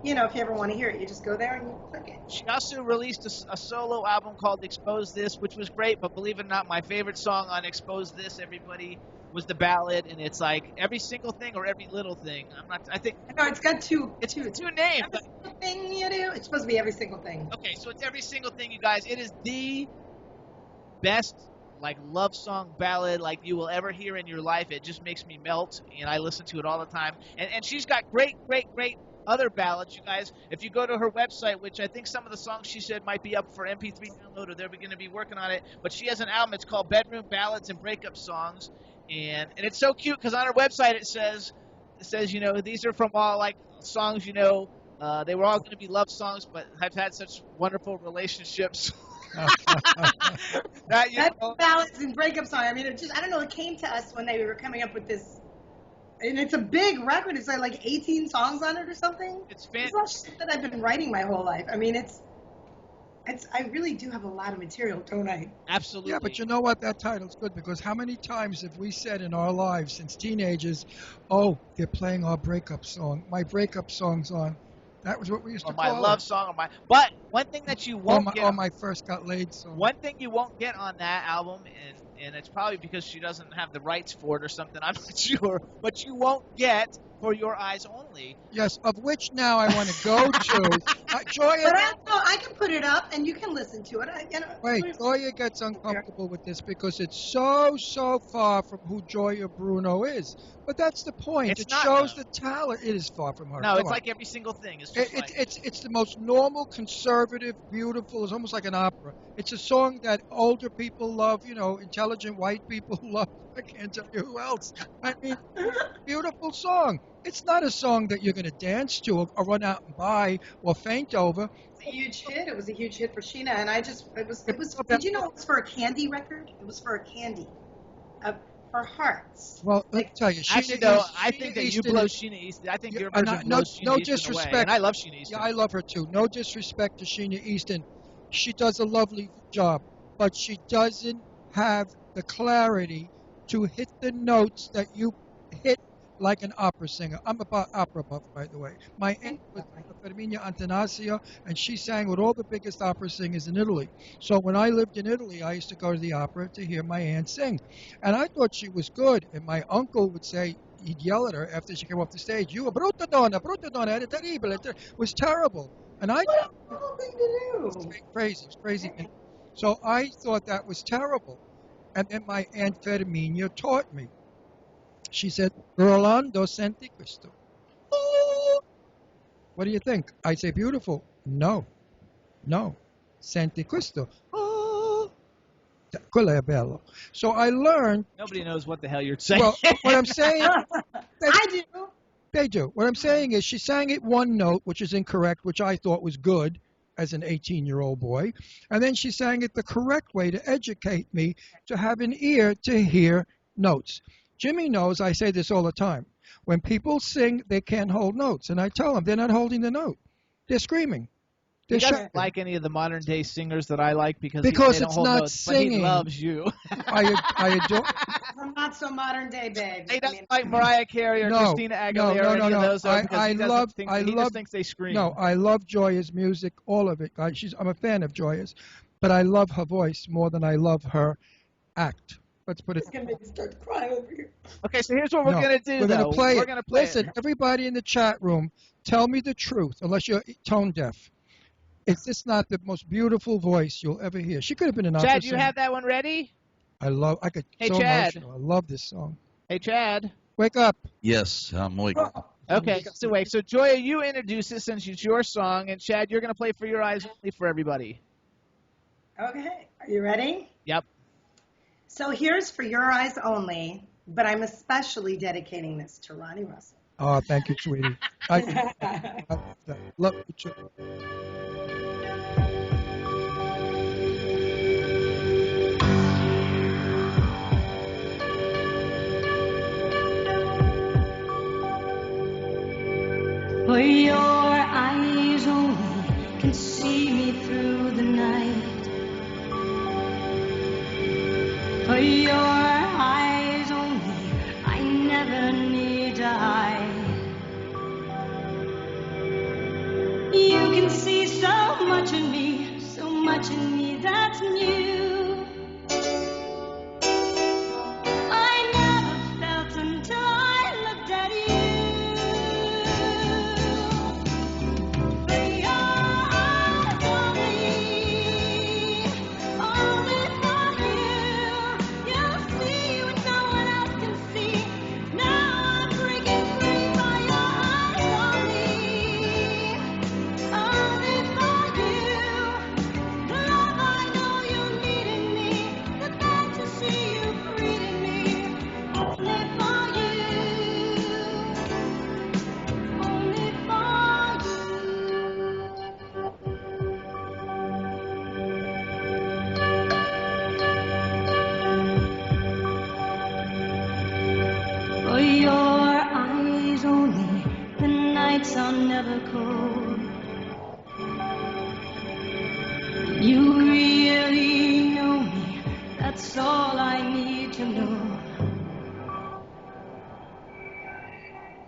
if you ever want to hear it, you just go there and you click it. She also released a solo album called Expose This, which was great, but believe it or not, my favorite song on Expose This, everybody, was the ballad, and it's like every single thing or every little thing. No, it's got two. It's two names. Every single thing you do. It's supposed to be every single thing. Okay, so it's every single thing, you guys. It is the best like love song ballad like you will ever hear in your life. It just makes me melt, and I listen to it all the time. And she's got great other ballads, you guys. If you go to her website, which I think some of the songs she said might be up for MP3 download, or they're going to be working on it, but she has an album. It's called Bedroom Ballads and Breakup Songs, and it's so cute because on her website it says these are from all like songs they were all going to be love songs, but I've had such wonderful relationships. That's ballads and breakup song. I mean, I don't know, it came to us when they were coming up with this, and it's a big record. It's like 18 songs on it or something. It's all shit that I've been writing my whole life. I mean, I really do have a lot of material, don't I? Absolutely. Yeah, but you know what? That title's good because how many times have we said in our lives since teenagers, oh, they're playing our breakup song. My breakup song's on. That was what we used to call it. Or my love song. But one thing that you won't get. Or my first got laid song. One thing you won't get on that album, and it's probably because she doesn't have the rights for it or something, I'm not sure, but you won't get For Your Eyes Only. Yes, of which now I want to go to. Gioia. But I can put it up and you can listen to it. Wait, Gioia gets uncomfortable with this because it's so far from who Gioia Bruno is. But that's the point. It shows the talent. It is far from her. No, it's like every single thing. It's the most normal, conservative, beautiful. It's almost like an opera. It's a song that older people love, intelligent white people love. I can't tell you who else. I mean, beautiful song. It's not a song that you're going to dance to or run out and buy or faint over. It's a huge hit. It was a huge hit for Sheena, and did you know it was for a candy record? It was for a candy. For hearts. Well, let me tell you. Actually, though, I think that you blow Sheena Easton. I think your version blows Sheena Easton disrespect. away. And I love Sheena Easton. Yeah, I love her too. No disrespect to Sheena Easton. She does a lovely job, but she doesn't have the clarity to hit the notes that you hit like an opera singer. I'm about opera buff, by the way. My aunt was Fermina Antanasio, and she sang with all the biggest opera singers in Italy. So when I lived in Italy, I used to go to the opera to hear my aunt sing. And I thought she was good. And my uncle would say, he'd yell at her after she came off the stage, "You a brutta donna, era terribile." It was terrible. And I what a horrible thing to do. It was crazy. So I thought that was terrible. And then my Aunt Fermina taught me. She said, "Rolando, senti questo." Oh. What do you think? I say, beautiful. No. Senti questo. Oh. Quello è bello. So I learned. Nobody knows what the hell you're saying. Well, what I'm saying. I do. They do. What I'm saying is she sang it one note, which is incorrect, which I thought was good as an 18-year-old boy. And then she sang it the correct way to educate me to have an ear to hear notes. Jimmy knows I say this all the time. When people sing, they can't hold notes. And I tell them they're not holding the note. They're screaming. He doesn't like any of the modern day singers that I like because they it's don't hold not notes, singing. But he loves you. I adore. I'm not so modern day, babe. He doesn't like Mariah Carey or Christina Aguilera or any of those. He just thinks they scream. No, I love Gioia's music, all of it. I'm a fan of Gioia's, but I love her voice more than I love her act. Let's put it. It's gonna make me start to cry over here. Okay, so here's what we're gonna do. We're gonna play We're it. gonna play Listen, everybody in the chat room, tell me the truth, unless you're tone deaf. Is this not the most beautiful voice you'll ever hear? She could have been an opera Chad, singer. you have that one ready? I could. Hey, so Chad. emotional. I love this song. Hey, Chad. Wake up. Yes, I'm awake. Okay, so wait. So Gioia, you introduce it since it's your song, and Chad, you're gonna play For Your Eyes Only for everybody. Okay, are you ready? Yep. So here's For Your Eyes Only, but I'm especially dedicating this to Ronnie Russell. Oh, thank you, sweetie. I love you too. For your eyes only can see me through the night. For your eyes only, I never need to hide. You can see so much in me that's new. I never felt until I looked at you. For your eyes only for you. nights are never cold. You really know me, that's all I need to know.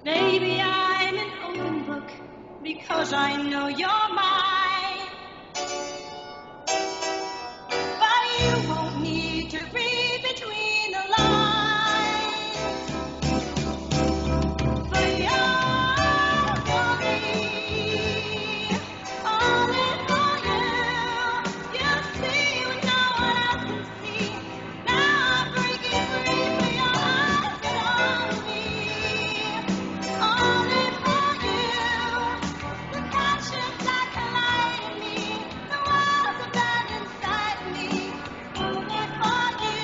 Maybe I'm an open book because I know you're mine. But you won't need to read between the lines. For you're for me, only for you. You see what no one else can see. Now I'm breaking free for your eyes on me. Only for you. The passions that collide in me, the worlds of that inside me. Only for you.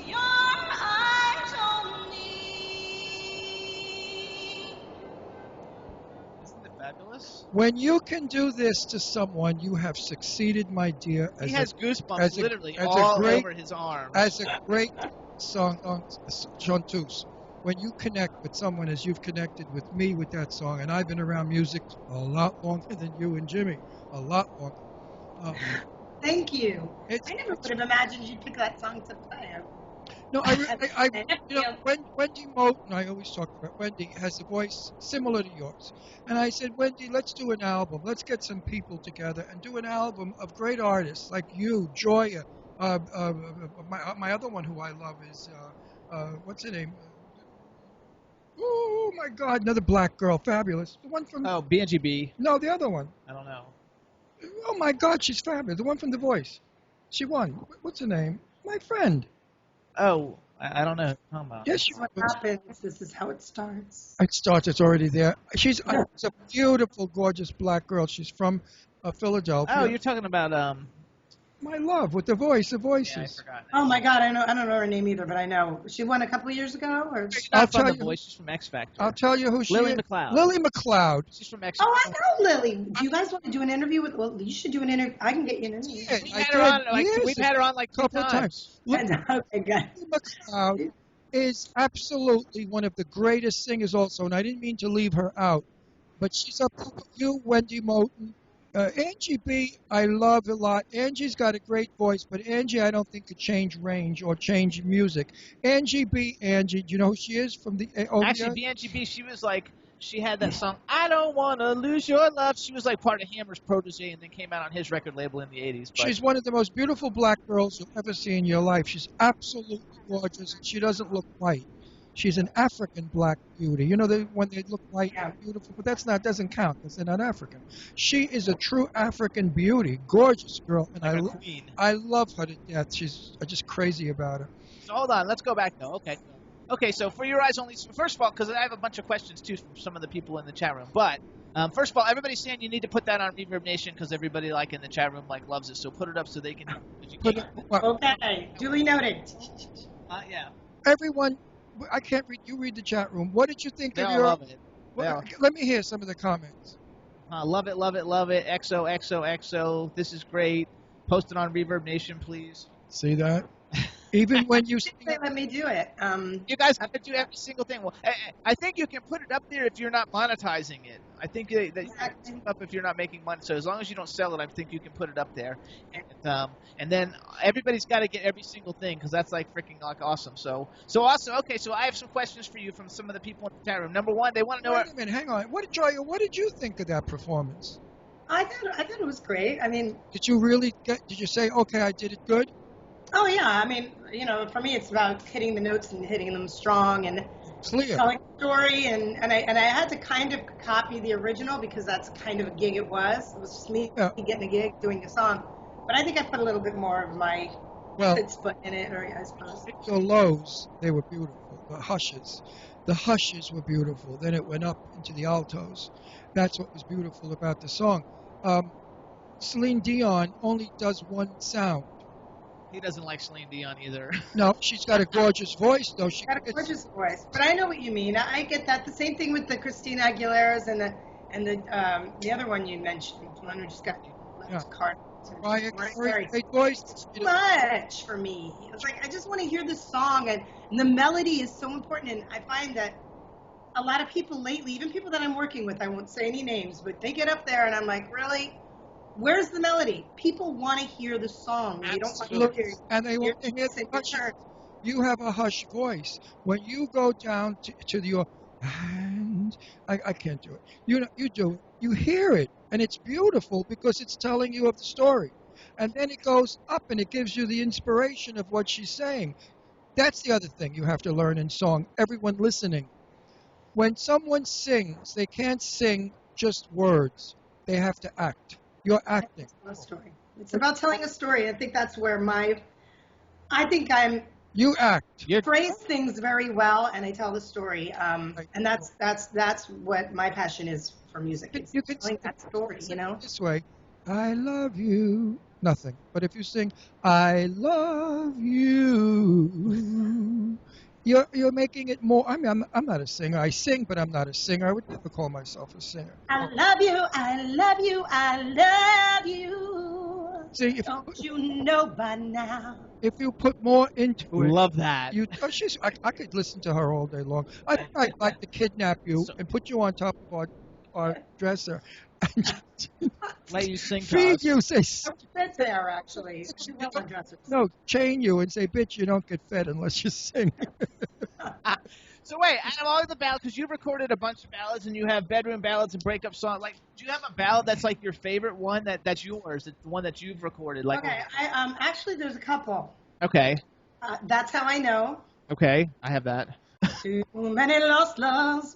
Your eyes on me. Isn't it fabulous? When you can do this to someone, you have succeeded, my dear. He has goosebumps as a- literally as a all great- over his arms. As a great chanteuse, when you connect with someone as you've connected with me with that song, and I've been around music a lot longer than you and Jimmy, a lot longer. Thank you. It's- I never would have imagined you'd pick that song to play. No, Wendy Moten, I always talk about Wendy, has a voice similar to yours. And I said, Wendy, let's do an album. Let's get some people together and do an album of great artists like you, Gioia. My other one who I love is, what's her name? Oh, my God, another black girl, fabulous. The one from... Oh, BNGB. No, the other one. I don't know. Oh, my God, she's fabulous. The one from The Voice. She won. What's her name? My friend. Oh, I don't know who you're talking about. Yes, This is what happens. This is how it starts. It starts. It's already there. She's a beautiful, gorgeous black girl. She's from Philadelphia. Oh, you're talking about My love with the voice, the Yeah, I voices. forgot. Oh my God, I don't know her name either, but I know she won a couple of years ago. Or She's I'll not from tell The you- Voice. She's from X Factor. I'll tell you who she Lily is. McLeod. Lily McLeod. She's from X oh, Factor. I know Lily. Do you guys want to do an interview with? Well, you should do an interview. I can get you an interview. Yeah, We I had her on, did like, years we've had her on like a couple of times. Okay, good. Lily McLeod is absolutely one of the greatest singers also, and I didn't mean to leave her out, but she's up with you, Wendy Moten. Angie B, I love a lot. Angie's got a great voice, but Angie, I don't think could change range or change music. Angie B, Angie, do you know who she is from the Actually, BNGB, she was like, she had that song, I Don't Want to Lose Your Love. She was like part of Hammer's protege and then came out on his record label in the 80s. But She's one of the most beautiful black girls you'll ever see in your life. She's absolutely gorgeous, and she doesn't look white. She's an African black beauty. You know, when they look white and beautiful, but doesn't count because they're not African. She is a true African beauty, gorgeous girl, and like a queen. I love her to death. I'm just crazy about her. So hold on, let's go back though. Okay, so for your eyes only, first of all, because I have a bunch of questions too from some of the people in the chat room, but first of all, everybody's saying you need to put that on Reverb Nation because everybody like in the chat room like loves it, so put it up so they can educate. Okay, duly noted. Yeah. Everyone, I can't read. You read the chat room. What did you think They of all your? love it. Let me hear some of the comments. Love it, love it, love it. XOXOXO. This is great. Post it on Reverb Nation, please. See that? Even when you They let me do it. You guys have to do every single thing. Well, I think you can put it up there if you're not monetizing it. I think that you can put it up if you're not making money. So as long as you don't sell it, I think you can put it up there. And then everybody's got to get every single thing because that's like freaking like awesome. So awesome. Okay, so I have some questions for you from some of the people in the chat room. Number one, they want to know. Wait a minute, hang on. Gioia, what did you think of that performance? I thought it was great. I mean, Did you say, okay, I did it good? oh yeah. I mean, you know, for me, it's about hitting the notes and hitting them strong and Clear. telling a story. And I had to kind of copy the original because that's kind of a gig it was. It was just me getting a gig, doing a song. But I think I put a little bit more of my foot in it, or I suppose. The lows, they were beautiful. The hushes were beautiful. Then it went up into the altos. That's what was beautiful about the song. Celine Dion only does one sound. He doesn't like Celine Dion either. No, she's got a gorgeous voice, though. She's got a gorgeous voice. But I know what you mean. I get that. The same thing with the Christina Aguileras and the other one you mentioned, the one who just got left card. Great voice. Too much for me. It's like I just want to hear the song, and the melody is so important. And I find that a lot of people lately, even people that I'm working with, I won't say any names, but they get up there and I'm like, really? Where's the melody? People want to hear the song. They don't want to Absolutely. hear And they want to hear the sing hush. church. You have a hush voice. When you go down to your and I can't do it. You do it. You hear it, and it's beautiful because it's telling you of the story. And then it goes up, and it gives you the inspiration of what she's saying. That's the other thing you have to learn in song. Everyone listening. When someone sings, they can't sing just words. They have to act. You're acting. A story. It's about telling a story. I think that's where I think You act. phrase things very well, and I tell the story. And that's what my passion is for music. It's You can telling that story, you know. This way, I love you. Nothing. But if you sing, I love you, you're making it more. I mean, I'm not a singer. I sing, but I'm not a singer. I would never call myself a singer. I love you, I love you, I love you. See, Don't you know by now? if you put more into it, Love that. I could listen to her all day long. I think I'd like to kidnap you and put you on top of our dresser and Let you sing to feed us. you. Say, Fed there, actually. She will on dressers. no, chain you and say, bitch, you don't get fed unless you sing. So wait, out of all the ballads, because you've recorded a bunch of ballads and you have bedroom ballads and breakup songs, like, do you have a ballad that's like your favorite one that's yours, it's the one that you've recorded? Like, Okay, actually there's a couple. Okay, That's How I Know. okay, I have that. Too many lost loves,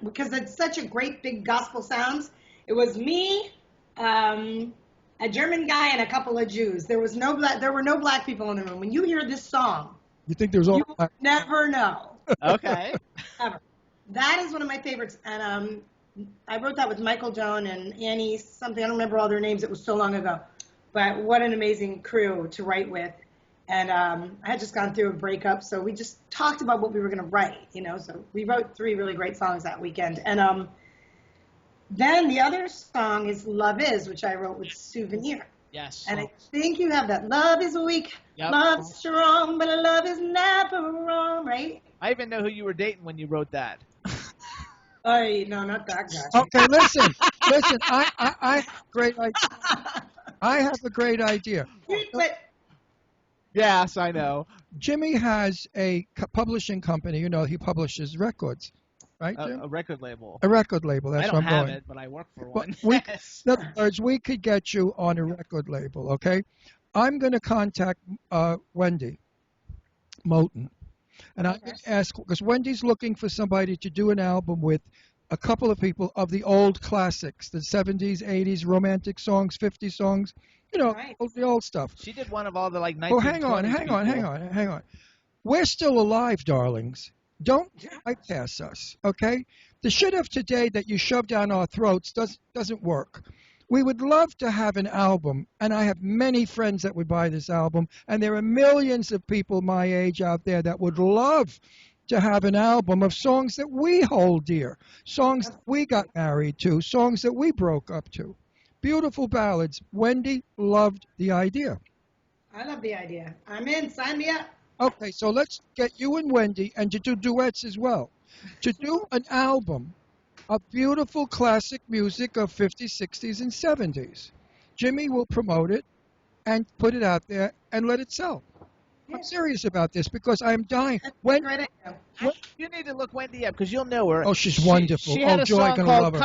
because it's such a great big gospel sounds. It was me, a German guy, and a couple of Jews. There were no black people in the room. When you hear this song, You think there's all? you never know. Okay. Ever. That is one of my favorites, and I wrote that with Michael Joan and Annie something. I don't remember all their names. It was so long ago, but what an amazing crew to write with. And I had just gone through a breakup, so we just talked about what we were going to write, you know. So we wrote 3 really great songs that weekend. And then the other song is Love Is, which I wrote with Souvenir. Yes. And I think you have that. Love is weak, Yep. love's strong, but love is never wrong, right? I even know who you were dating when you wrote that. Oh, no, not that guy. Okay, listen. I have a great idea. I have a great idea. But Yes, I know. Jimmy has a publishing company. You know, he publishes records, right, Jim? A record label. A record label. That's I what don't I'm have going. it, but I work for Well, one. we- Yes. In other words, we could get you on a record label, okay? I'm going to contact Wendy Moten, and I'm going to ask, because Wendy's looking for somebody to do an album with a couple of people of the old classics, the 70s, 80s, romantic songs, 50 songs, you know, Right. the old stuff. She did one of all the like 1920s Oh, hang on. We're still alive, darlings. Don't bypass us, okay? The shit of today that you shove down our throats doesn't work. We would love to have an album, and I have many friends that would buy this album, and there are millions of people my age out there that would love to have an album of songs that we hold dear, songs that we got married to, songs that we broke up to. Beautiful ballads. Wendy loved the idea. I love the idea. I'm in. Sign me up. Okay, so let's get you and Wendy, and to do duets as well, to do an album of beautiful classic music of 50s, 60s, and 70s. Jimmy will promote it and put it out there and let it sell. I'm serious about this because I'm dying. That's a When, great idea. You need to look Wendy up because you'll know her. oh, she's wonderful. She had Oh, a Joy, song gonna called love her.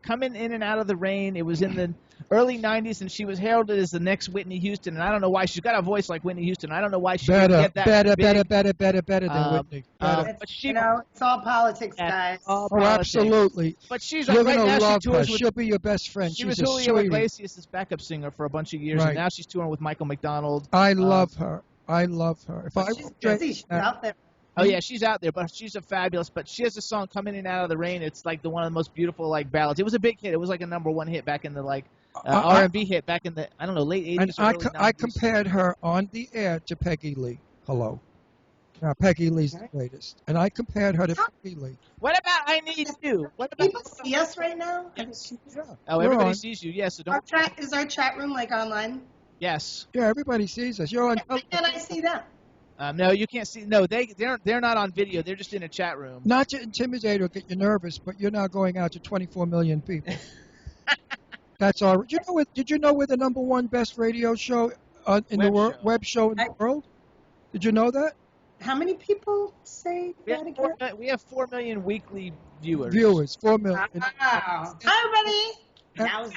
Coming In and Out of the Rain. It was in the early 90s, and she was heralded as the next Whitney Houston. And I don't know why. She's got a voice like Whitney Houston. I don't know why she didn't Better get that big. than Whitney. Better. But she, You know, it's all politics, Yeah. guys. all Oh, politics. absolutely. But she's You're right going now to love she her. tours with. She'll be your best friend. She was She's a Julio sweetie. Iglesias' backup singer for a bunch of years, Right. and now she's touring with Michael McDonald. I love her. I love her. If I She's were busy. She's straight- out there. Oh yeah, she's out there, but she's a fabulous. But she has a song "Coming In Out of the Rain." It's like one of the most beautiful like ballads. It was a big hit. It was like a #1 hit back in the R&B hit back in the late 80s. And or early 90s. I compared her on the air to Peggy Lee. Hello. Now, Peggy Lee's the greatest. And I compared her to Peggy Lee. What about I Need You? What about? People see us right now. Yeah. Oh, We're everybody on. sees you. Yes, so Our don't. chat room like online? Yes. Yeah, everybody sees us. You're on. Why can't I see them? No, you can't see. No, they're not on video. They're just in a chat room. Not to intimidate or get you nervous, but you're now going out to 24 million people. That's all. Did you know we're the #1 best radio show in the world, web show in the world? Did you know that? How many people say that again? We have 4 million weekly viewers. 4 million. Wow. Hi, everybody.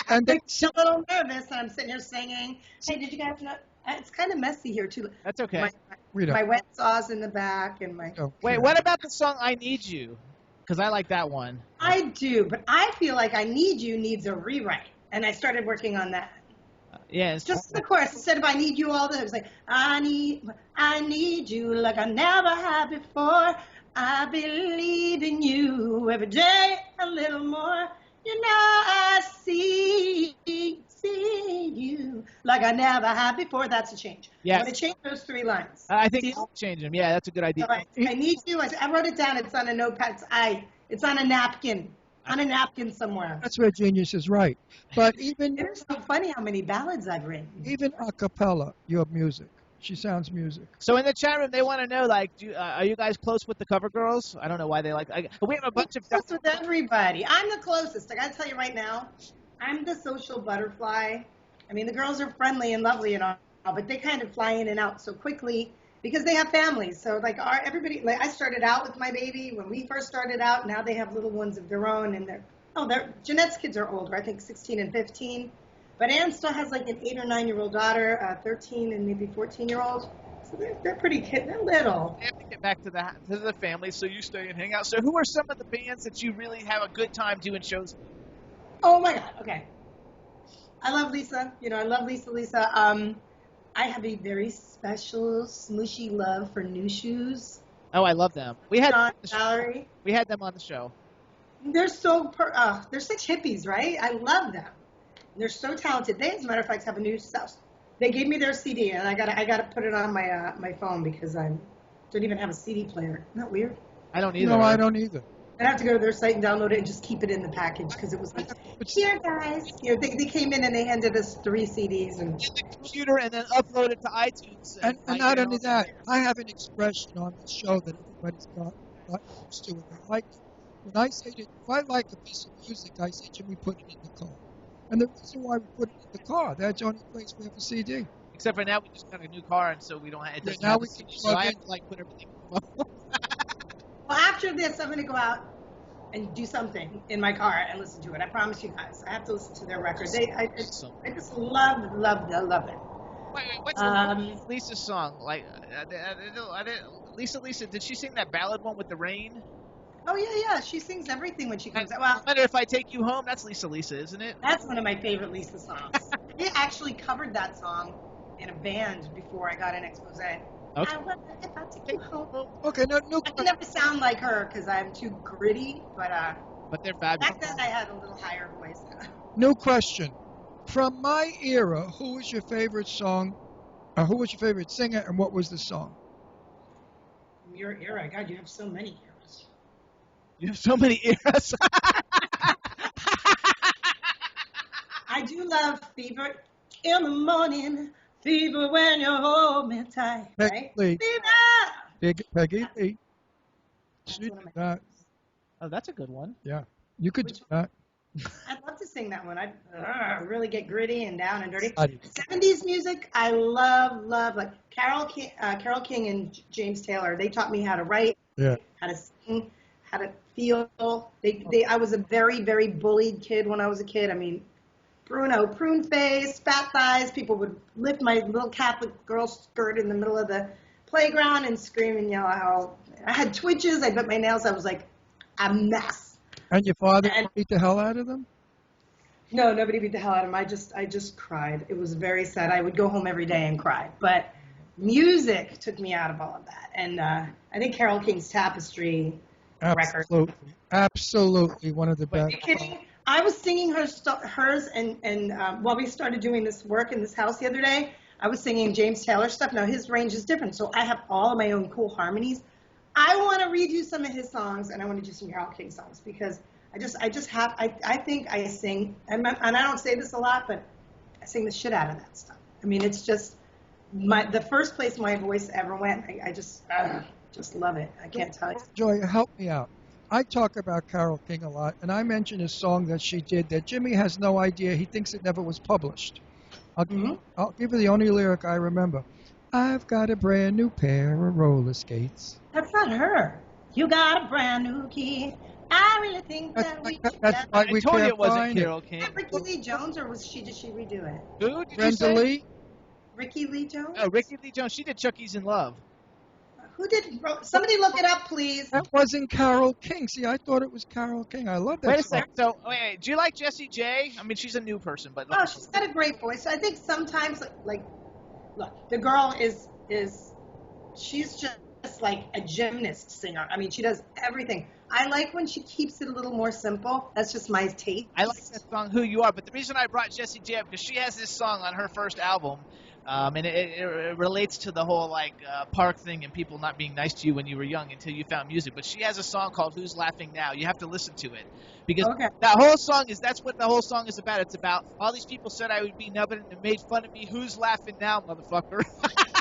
And they, I'm a little nervous, and I'm sitting here singing. Hey, did you guys know? It's kind of messy here, too. That's okay. My wet sauce in the back and my... Wait, what about the song I Need You? Because I like that one. I do, but I feel like I Need You needs a rewrite, and I started working on that. Yeah, it's just the chorus. Instead of I need you all the time, it's like I need you like I never have before. I believe in you every day a little more. You know I see you like I never have before. That's a change. Yeah. I'm going to change those 3 lines. I think I'll change them. Yeah, that's a good idea. All right. I need you. I wrote it down. It's on a notepad. It's on a napkin. On a napkin somewhere. That's where genius is right. But even it's so funny how many ballads I've written. Even a cappella, you have music. She sounds music. So in the chat room, they want to know, like, are you guys close with the cover girls? I don't know why they like. We have a bunch of close with everybody. I'm the closest. I got to tell you right now, I'm the social butterfly. I mean, the girls are friendly and lovely and all, but they kind of fly in and out so quickly because they have families. So like everybody, like I started out with my baby when we first started out. Now they have little ones of their own, and Jeanette's kids are older. I think 16 and 15. But Anne still has like an 8 or 9-year-old daughter, 13 and maybe 14-year-old. So they're pretty kid. They're little. They have to get back to the family, so you stay and hang out. So who are some of the bands that you really have a good time doing shows with? Oh my God. Okay. I love Lisa. I love Lisa. I have a very special smooshy love for New Shoes. Oh, I love them. We had Valerie. We had them on the show. They're so they're such hippies, right? I love them. They're so talented. They, as a matter of fact, have a new stuff. They gave me their CD, and I gotta put it on my phone because I don't even have a CD player. Isn't that weird? I don't either. No, I don't either. I have to go to their site and download it and just keep it in the package because it was like, here, guys. They came in and they handed us 3 CDs and in the computer and then upload it to iTunes. And not only that, I have an expression on the show that everybody's got used to. I like when I say that if I like a piece of music, I say, Jimmy, put it in the car. And the reason why we put it in the car, that's the only place we have a CD. Except for now we just got a new car, and so we don't have it. Now we can so I have to like put everything. Well, after this, I'm going to go out and do something in my car and listen to it. I promise you guys. I have to listen to their records. I just love it. Wait, what's Lisa's song? Like, Lisa, did she sing that ballad one with the rain? Oh, yeah. She sings everything when she comes out. Well, Wonder If I Take You Home, that's Lisa, isn't it? That's one of my favorite Lisa songs. I actually covered that song in a band before I got an expose. Okay. I wonder if I take you home. Okay, no. I can never sound like her because I'm too gritty, but they're fabulous. Back then I had a little higher voice. New question. From my era, who was your favorite song? Who was your favorite singer, and what was the song? Your era, God, you have so many eras. You have so many eras. I do love Fever in the morning, fever when you hold me tight, right? Fever! Peggy Lee. She did that. Oh, that's a good one. Yeah, you could do that. I'd love to sing that one. I'd really get gritty and down and dirty. 70s music, I love like Carole King and James Taylor. They taught me how to write, how to sing, how to feel. I was a very, very bullied kid when I was a kid. I mean, Bruno, prune face, fat thighs. People would lift my little Catholic girl skirt in the middle of the playground and scream and yell how I had twitches. I bit my nails. I was like a mess. And your father beat the hell out of them? No, nobody beat the hell out of him. I just cried. It was very sad. I would go home every day and cry. But music took me out of all of that. And I think Carole King's Tapestry record. Absolutely, one of the best. Are you kidding? I was singing hers, and while we started doing this work in this house the other day, I was singing James Taylor stuff. Now, his range is different, so I have all of my own cool harmonies. I want to redo some of his songs, and I want to do some Carole King songs, because I think I sing, and I don't say this a lot, but I sing the shit out of that stuff. I mean, it's just, the first place my voice ever went. I just love it. I can't tell you. Joy, help me out. I talk about Carole King a lot, and I mention a song that she did that Jimmy has no idea. He thinks it never was published. I'll give you the only lyric I remember. I've got a brand new pair of roller skates. That's not her. You got a brand new key. I really think that we should. That's why I we told you can't it wasn't find it. Carole King. Was that Ricky Lee Jones, or did she redo it? Who did you Brenda say? Lee? Ricky Lee Jones? Oh, Ricky Lee Jones. She did Chucky's in Love. Who did? Somebody look it up, please. That wasn't Carole King. See, I thought it was Carole King. I love that Wait a song. second. So, wait, do you like Jessie J? I mean, she's a new person, but Oh, she's got a great voice. I think sometimes, like, look, the girl she's just like a gymnast singer. I mean, she does everything. I like when she keeps it a little more simple. That's just my taste. I like that song, Who You Are. But the reason I brought Jessie J up, because she has this song on her first album, and it relates to the whole, park thing and people not being nice to you when you were young until you found music. But she has a song called Who's Laughing Now. You have to listen to it. Because that whole song that's what the whole song is about. It's about all these people said I would be nubbin and made fun of me. Who's laughing now, motherfucker?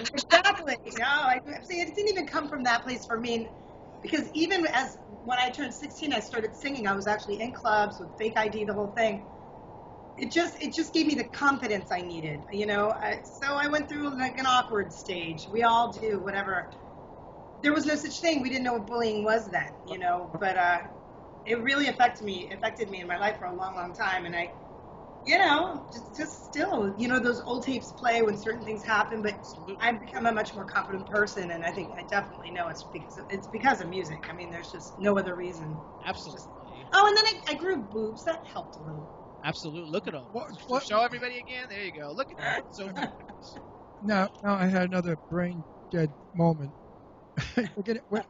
Exactly. No, see, it didn't even come from that place for me. Because even when I turned 16, I started singing. I was actually in clubs with fake ID, the whole thing. It just gave me the confidence I needed, so I went through like an awkward stage. We all do, whatever. There was no such thing. We didn't know what bullying was then, but it really affected me in my life for a long, long time. And I, just still, those old tapes play when certain things happen, but I've become a much more confident person. And I think I definitely know it's because of music. I mean, there's just no other reason. Absolutely. And then I grew boobs. That helped a little. Absolutely. Look at them. What? Show everybody again. There you go. Look at that. So Now I had another brain dead moment. we're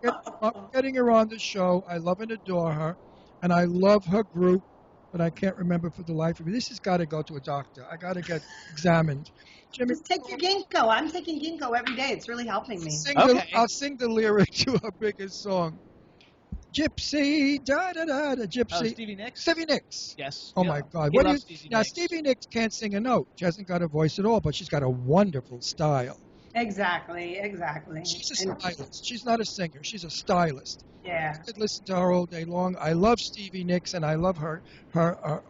getting her on the show. I love and adore her, and I love her group, but I can't remember for the life of me. This has got to go to a doctor. I got to get examined. Jimmy, Just take your ginkgo. I'm taking ginkgo every day. It's really helping me. I'll sing the lyric to her biggest song. Gypsy, da da da da, gypsy. Oh, Stevie Nicks? Stevie Nicks. Yes. Oh Yeah. my God! He loves Stevie Now Nicks. Stevie Nicks can't sing a note. She hasn't got a voice at all, but she's got a wonderful style. Exactly. She's a stylist. She's not a singer. She's a stylist. Yeah. I could listen to her all day long. I love Stevie Nicks, and I love her.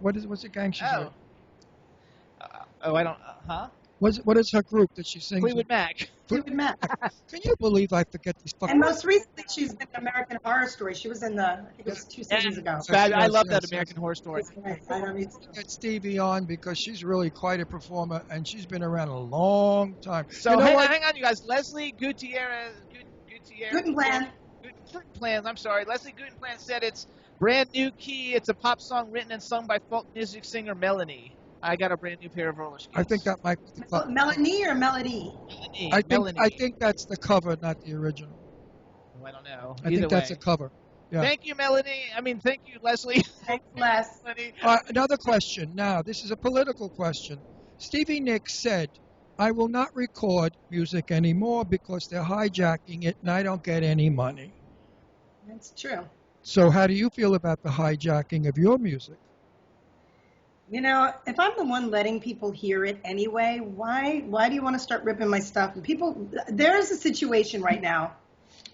What's the gang she's with? I don't. What is her group that she sings? Fleetwood Mac. Fleetwood Mac. Can you believe I forget these fucking? And most recently, she's been in American Horror Story. She was in I think it was 2 seasons ago. I love that Yes. American Horror Story. I don't need to. Get Stevie on because she's really quite a performer, and she's been around a long time. So you know what? hang on, you guys. Leslie Gutierrez. Gutenplan. Gutenplan. I'm sorry. Leslie Gutenplan said it's brand new key. It's a pop song written and sung by folk music singer Melanie. I got a brand new pair of roller skates. I think that might be the cover. Melanie or Melody? Melanie. I think that's the cover, not the original. Oh, I don't know. I Either think that's way. a cover. Yeah. Thank you, Melanie. Thank you, Leslie. Thanks, Les. Melanie. Another question. Now, this is a political question. Stevie Nicks said, I will not record music anymore because they're hijacking it and I don't get any money. That's true. So how do you feel about the hijacking of your music? If I'm the one letting people hear it anyway, why do you want to start ripping my stuff? And there is a situation right now,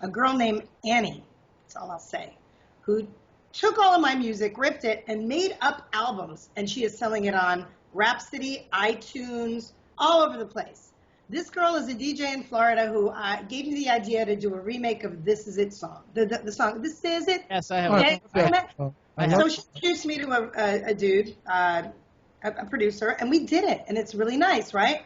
a girl named Annie, that's all I'll say, who took all of my music, ripped it, and made up albums, and she is selling it on Rhapsody, iTunes, all over the place. This girl is a DJ in Florida who gave me the idea to do a remake of This Is It song. The song, This Is It. Yes, I have. Okay. I So love she introduced me to a dude, a producer, and we did it, and it's really nice, right?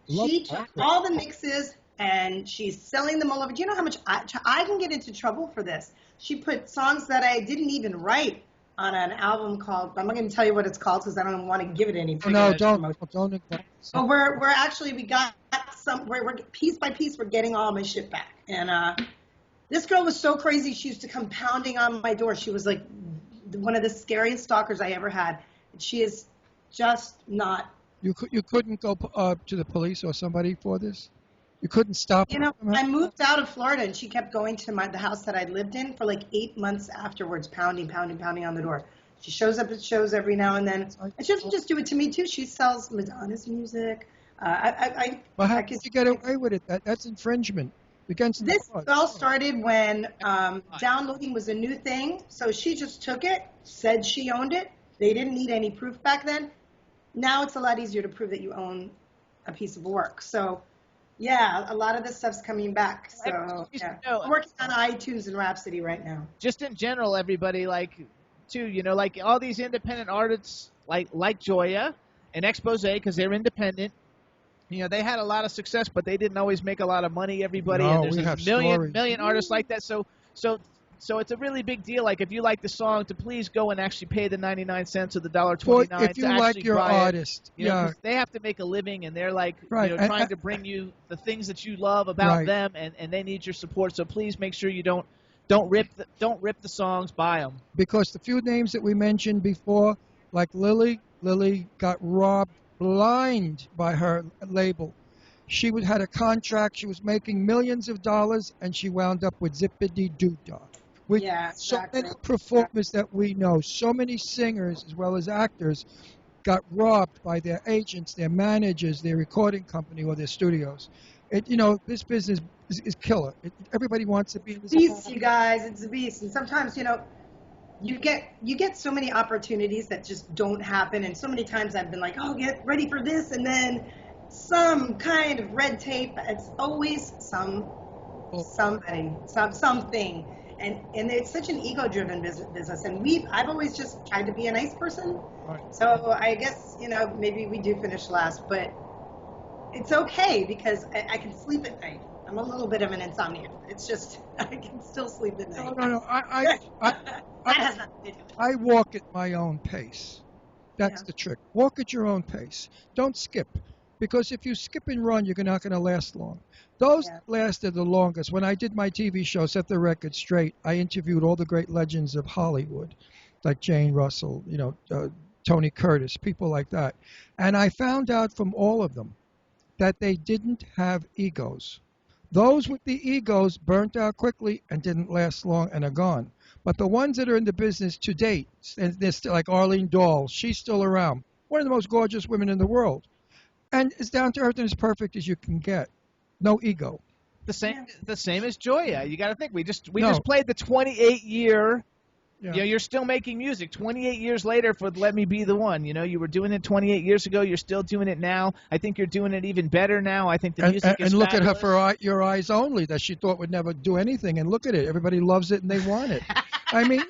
She took all the mixes, and she's selling them all over. Do you know how much I can get into trouble for this? She put songs that I didn't even write on an album called, I'm not going to tell you what it's called because I don't want to give it any. No, don't. But we got some, we're piece by piece, we're getting all my shit back. And this girl was so crazy, she used to come pounding on my door. She was like one of the scariest stalkers I ever had. She is just not. You couldn't go to the police or somebody for this? You couldn't stop her? I moved out of Florida, and she kept going to the house that I lived in for like 8 months afterwards, pounding on the door. She shows up at shows every now and then. And she doesn't just do it to me, too. She sells Madonna's music, Well, how I did could. you get away with it? That's infringement against the This law. all started when downloading was a new thing. So she just took it, said she owned it. They didn't need any proof back then. Now it's a lot easier to prove that you own a piece of work. So, yeah, a lot of this stuff's coming back. So, yeah. I'm working on iTunes and Rhapsody right now. Just in general, everybody, like, too, you know, like all these independent artists, like Gioia and Expose, because they're independent. You know, they had a lot of success, but they didn't always make a lot of money, everybody. No, And we there's have a stories. million artists like that. So it's a really big deal. Like, if you like the song, to please go and actually pay the 99 cents or the $1.29 Well, if you to like actually your buy it. artist, You know, yeah, 'cause they have to make a living, and they're like, Right, you know, and- trying to bring you the things that you love about Right. them, and they need your support. So please make sure you don't rip the songs, buy them. because the few names that we mentioned before, like Lily got robbed blind by her label. She had a contract. She was making millions of dollars, and she wound up with Zippity Doo Dah. With Yeah, so exactly. many performers that we know, so many singers as well as actors got robbed by their agents, their managers, their recording company, or their studios. This business is killer. Everybody wants to be in this. Beast, you guys, it's a beast. And sometimes, you get so many opportunities that just don't happen. And so many times I've been like, oh, get ready for this, and then some kind of red tape. It's always somebody, something. And it's such an ego-driven business. And I've always just tried to be a nice person. Right. So I guess, maybe we do finish last, but it's okay because I can sleep at night. I'm a little bit of an insomniac. It's just, I can still sleep at night. No. That has nothing to do with it. I walk at my own pace. That's Yeah. the trick. Walk at your own pace. Don't skip. Because if you skip and run, you're not going to last long. Those Yeah. lasted the longest. When I did my TV show, Set the Record Straight, I interviewed all the great legends of Hollywood, like Jane Russell, Tony Curtis, people like that. And I found out from all of them that they didn't have egos. Those with the egos burnt out quickly and didn't last long and are gone. But the ones that are in the business to date, and they're still, like Arlene Dahl, she's still around. One of the most gorgeous women in the world. And as down to earth and as perfect as you can get. No ego. The same as Gioia. You got to think we just No. played the 28-year. Yeah. You know, you're still making music 28 years later for Let Me Be the One. You know, you were doing it 28 years ago. You're still doing it now. I think you're doing it even better now. I think the music is and look fabulous. at her for Your Eyes Only that she thought would never do anything. And look at it. Everybody loves it and they want it. I mean,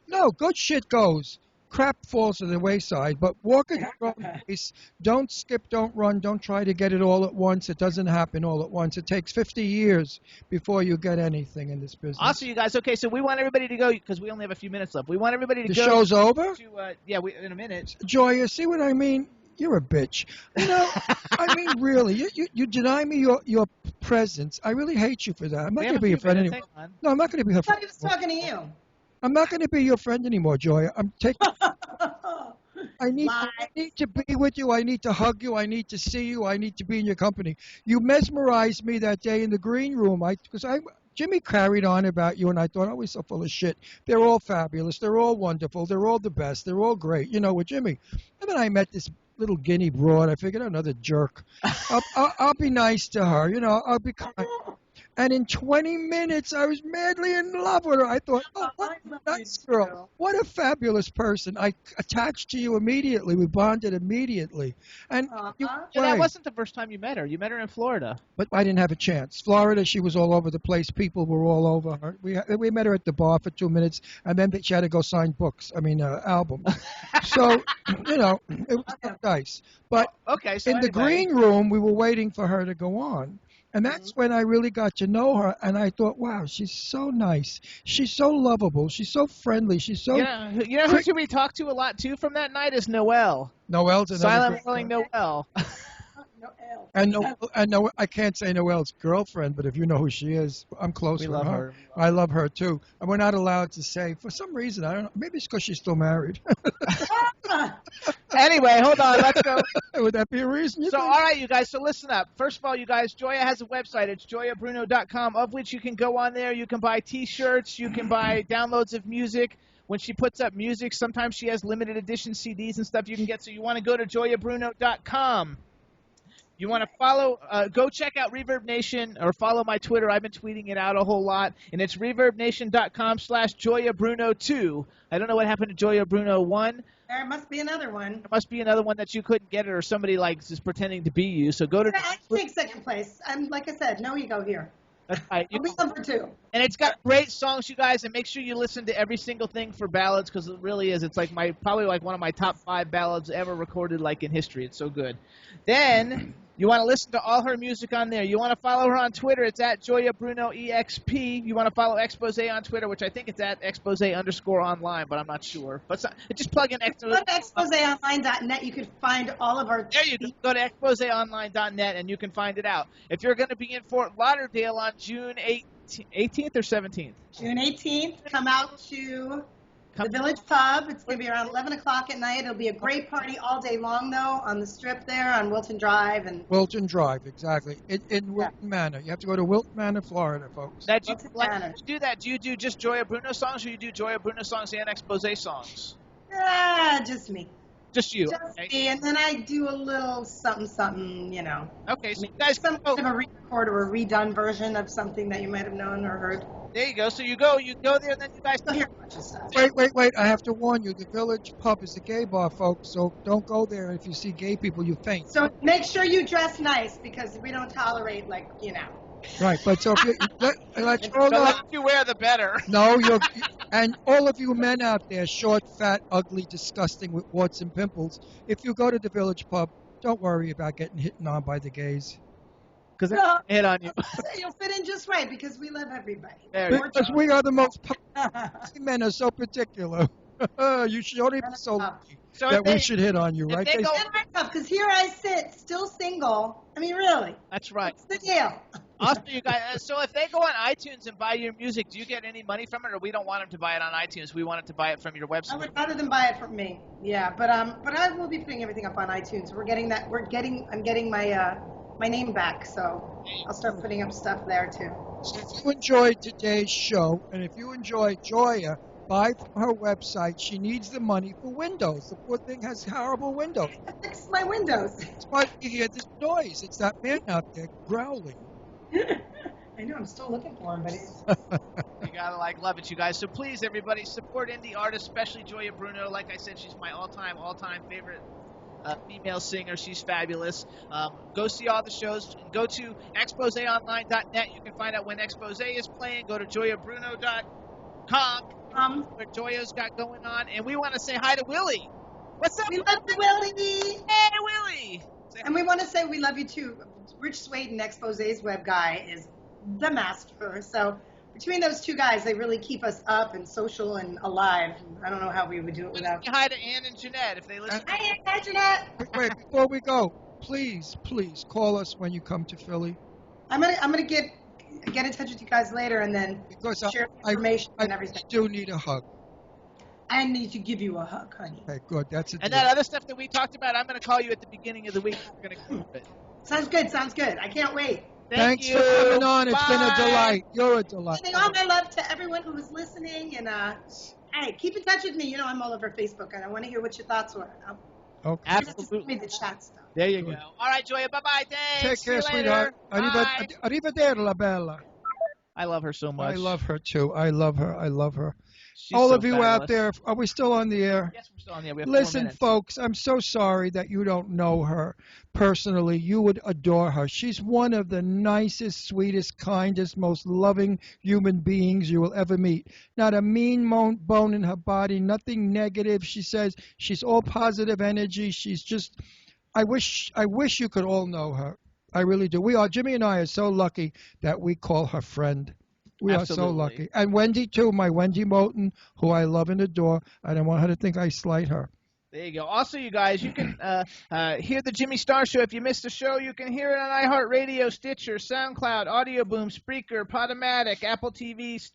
no, good shit goes. Crap falls to the wayside, but walk at your own pace. Don't skip, don't run, don't try to get it all at once. It doesn't happen all at once. It takes 50 years before you get anything in this business. Also, you guys, okay, so we want everybody to go, because we only have a few minutes left. We want everybody to The go show's over? to, in a minute. Gioia, see what I mean? You're a bitch. I mean, really, you deny me your presence. I really hate you for that. I'm not We going have to a be your few friend minutes. anymore. Hang on. No, I'm not going to be her I thought friend. he was talking to you. I'm not going to be your friend anymore, Gioia. I need to be with you. I need to hug you. I need to see you. I need to be in your company. You mesmerized me that day in the green room. Jimmy carried on about you, and I thought, oh, he's so full of shit. They're all fabulous. They're all wonderful. They're all the best. They're all great, with Jimmy. And then I met this little guinea broad. I figured, another jerk. I'll be nice to her. I'll be kind. And in 20 minutes, I was madly in love with her. I thought, oh, what a nice girl. What a fabulous person. I attached to you immediately. We bonded immediately. And That wasn't the first time you met her. You met her in Florida. But I didn't have a chance. Florida, she was all over the place. People were all over her. We met her at the bar for 2 minutes, and then she had to go sign albums. So, it was nice. But Okay, so in the anyway. green room, we were waiting for her to go on. And that's when I really got to know her, and I thought, wow, she's so nice. She's so lovable. She's so friendly. She's so... You know who should we talk to a lot, too, from that night is Noelle. Noelle's another Silent great Rolling girl. Noelle. And I can't say Noelle's girlfriend, but if you know who she is, I'm close We with love her. her. I love her, too. And we're not allowed to say, for some reason, I don't know, maybe it's because she's still married. Anyway, hold on, let's go. Would that be a reason? You So, think? all right, you guys, so listen up. First of all, you guys, Gioia has a website. It's gioiabruno.com, of which you can go on there. You can buy T-shirts. You can buy downloads of music. When she puts up music, sometimes she has limited edition CDs and stuff you can get. So you want to go to gioiabruno.com. You want to follow, go check out Reverb Nation or follow my Twitter. I've been tweeting it out a whole lot. And it's reverbnation.com/GioiaBruno2. I don't know what happened to Gioia Bruno 1. There must be another one. There must be another one that you couldn't get it or somebody like is pretending to be you. So go to. I take second place. I'm like I said, no ego here. That's right. I'll be number 2. And it's got great songs, you guys, and make sure you listen to every single thing for ballads because it really is. It's like probably like one of my top 5 ballads ever recorded like in history. It's so good. Then you want to listen to all her music on there. You want to follow her on Twitter. It's at Gioia Bruno EXP. You want to follow Expose on Twitter, which I think it's at expose_online, but I'm not sure. But just plug in Expose. Go to exposeonline.net. You can find all of our. There you go. Go to exposeonline.net and you can find it out. If you're going to be in Fort Lauderdale on June 18th or 17th? June 18th, come out to the Village Pub. It's going to be around 11 o'clock at night. It'll be a great party all day long, though, on the strip there on Wilton Drive. Wilton Drive, exactly. In Wilton Manor. You have to go to Wilton Manor, Florida, folks. Now, do you do just Gioia Bruno songs, or you do Gioia Bruno songs and Expose songs? Just me. Just you. Just okay. me, and then I do a little something, Okay, so you guys some kind of a re-record or a redone version of something that you might have known or heard. There you go. So you go there, and then you guys You'll hear a bunch of stuff. Wait. I have to warn you. The Village Pub is a gay bar, folks, so don't go there. If you see gay people, you faint. So make sure you dress nice because we don't tolerate, Right, but so if you, let's the roll less up. you wear, the better. No, and all of you men out there, short, fat, ugly, disgusting with warts and pimples, if you go to the Village Pub, don't worry about getting hit on by the gays. Because they hit on you. You'll fit in just right because we love everybody. Because we are the most men are so particular. You should only be so lucky that we should hit on you, right? Because here I sit, still single. I mean, really. That's right. What's the deal? Also, you guys, so if they go on iTunes and buy your music, do you get any money from it, or we don't want them to buy it on iTunes? We want them to buy it from your website. I would rather them buy it from me. Yeah, but I will be putting everything up on iTunes. I'm getting my name back, so I'll start putting up stuff there too. So if you enjoyed today's show, and if you enjoy Gioia, buy from her website. She needs the money for windows. The poor thing has horrible windows. Fix my windows. That's why you hear this noise. It's that man out there growling. I know, I'm still looking for him, but he's... You gotta love it, you guys. So please, everybody, support indie artists, especially Gioia Bruno. Like I said, she's my all-time favorite female singer. She's fabulous. Go see all the shows. Go to exposeonline.net. You can find out when Expose is playing. Go to gioiabruno.com, where Gioia's got going on. And we want to say hi to Willie. What's up? We love you, Willie. Hey, Willie. And we want to say we love you, too. Rich Swaden, Expose's web guy, is the master. So between those two guys, they really keep us up and social and alive. I don't know how we would do it without. Say hi to Ann and Jeanette if they listen. Hi, Ann and Jeanette. Wait, before we go, please call us when you come to Philly. I'm gonna get in touch with you guys later and then share information and everything. I do need a hug. I need to give you a hug, honey. Okay, good. That's it. And that other stuff that we talked about, I'm going to call you at the beginning of the week. We're going to keep it. Sounds good. I can't wait. Thanks you. for coming on. It's been a Bye. delight. You're a delight. Sending all my love to everyone who was listening. And hey, keep in touch with me. I'm all over Facebook, and I want to hear what your thoughts were. Okay. Absolutely. Read the chat stuff. There you go. All right, Gioia. Bye-bye. Thanks. Take care, See you later. sweetheart. Bye. Arrivederla, bella. I love her so much. I love her, too. I love her. She's All so of you fabulous. out there, are we still on the air? Yes, we're still on the air. We have 4 Listen, minutes. folks, I'm so sorry that you don't know her personally. You would adore her. She's one of the nicest, sweetest, kindest, most loving human beings you will ever meet. Not a mean bone in her body, nothing negative. She says she's all positive energy. She's just, I wish you could all know her. I really do. Jimmy and I are so lucky that we call her friend. We Absolutely. are so lucky. And Wendy, too, my Wendy Moten, who I love and adore. I don't want her to think I slight her. There you go. Also, you guys, you can hear the Jimmy Star Show. If you missed the show, you can hear it on iHeartRadio, Stitcher, SoundCloud, Audio Boom, Spreaker, Podomatic, Apple TV,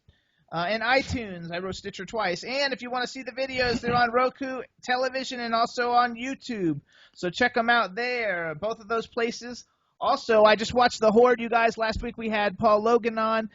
and iTunes. I wrote Stitcher twice. And if you want to see the videos, they're on Roku television and also on YouTube. So check them out there. Both of those places Also, I just watched The Horde, you guys. Last week we had Paul Logan on.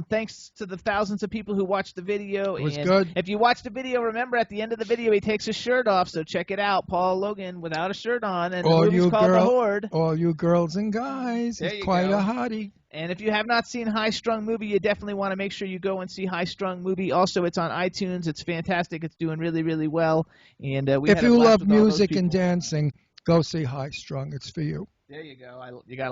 Thanks to the thousands of people who watched the video. It was and good. If you watch the video, remember at the end of the video he takes his shirt off, so check it out. Paul Logan without a shirt on, and the movie's called The Horde. All you girls and guys, There he's you quite go. a hottie. And if you have not seen High Strung Movie, you definitely want to make sure you go and see High Strung Movie. Also, it's on iTunes. It's fantastic. It's doing really, really well. And we If had a you blast love with all those music and people. dancing, go see High Strung. It's for you. There you go. You got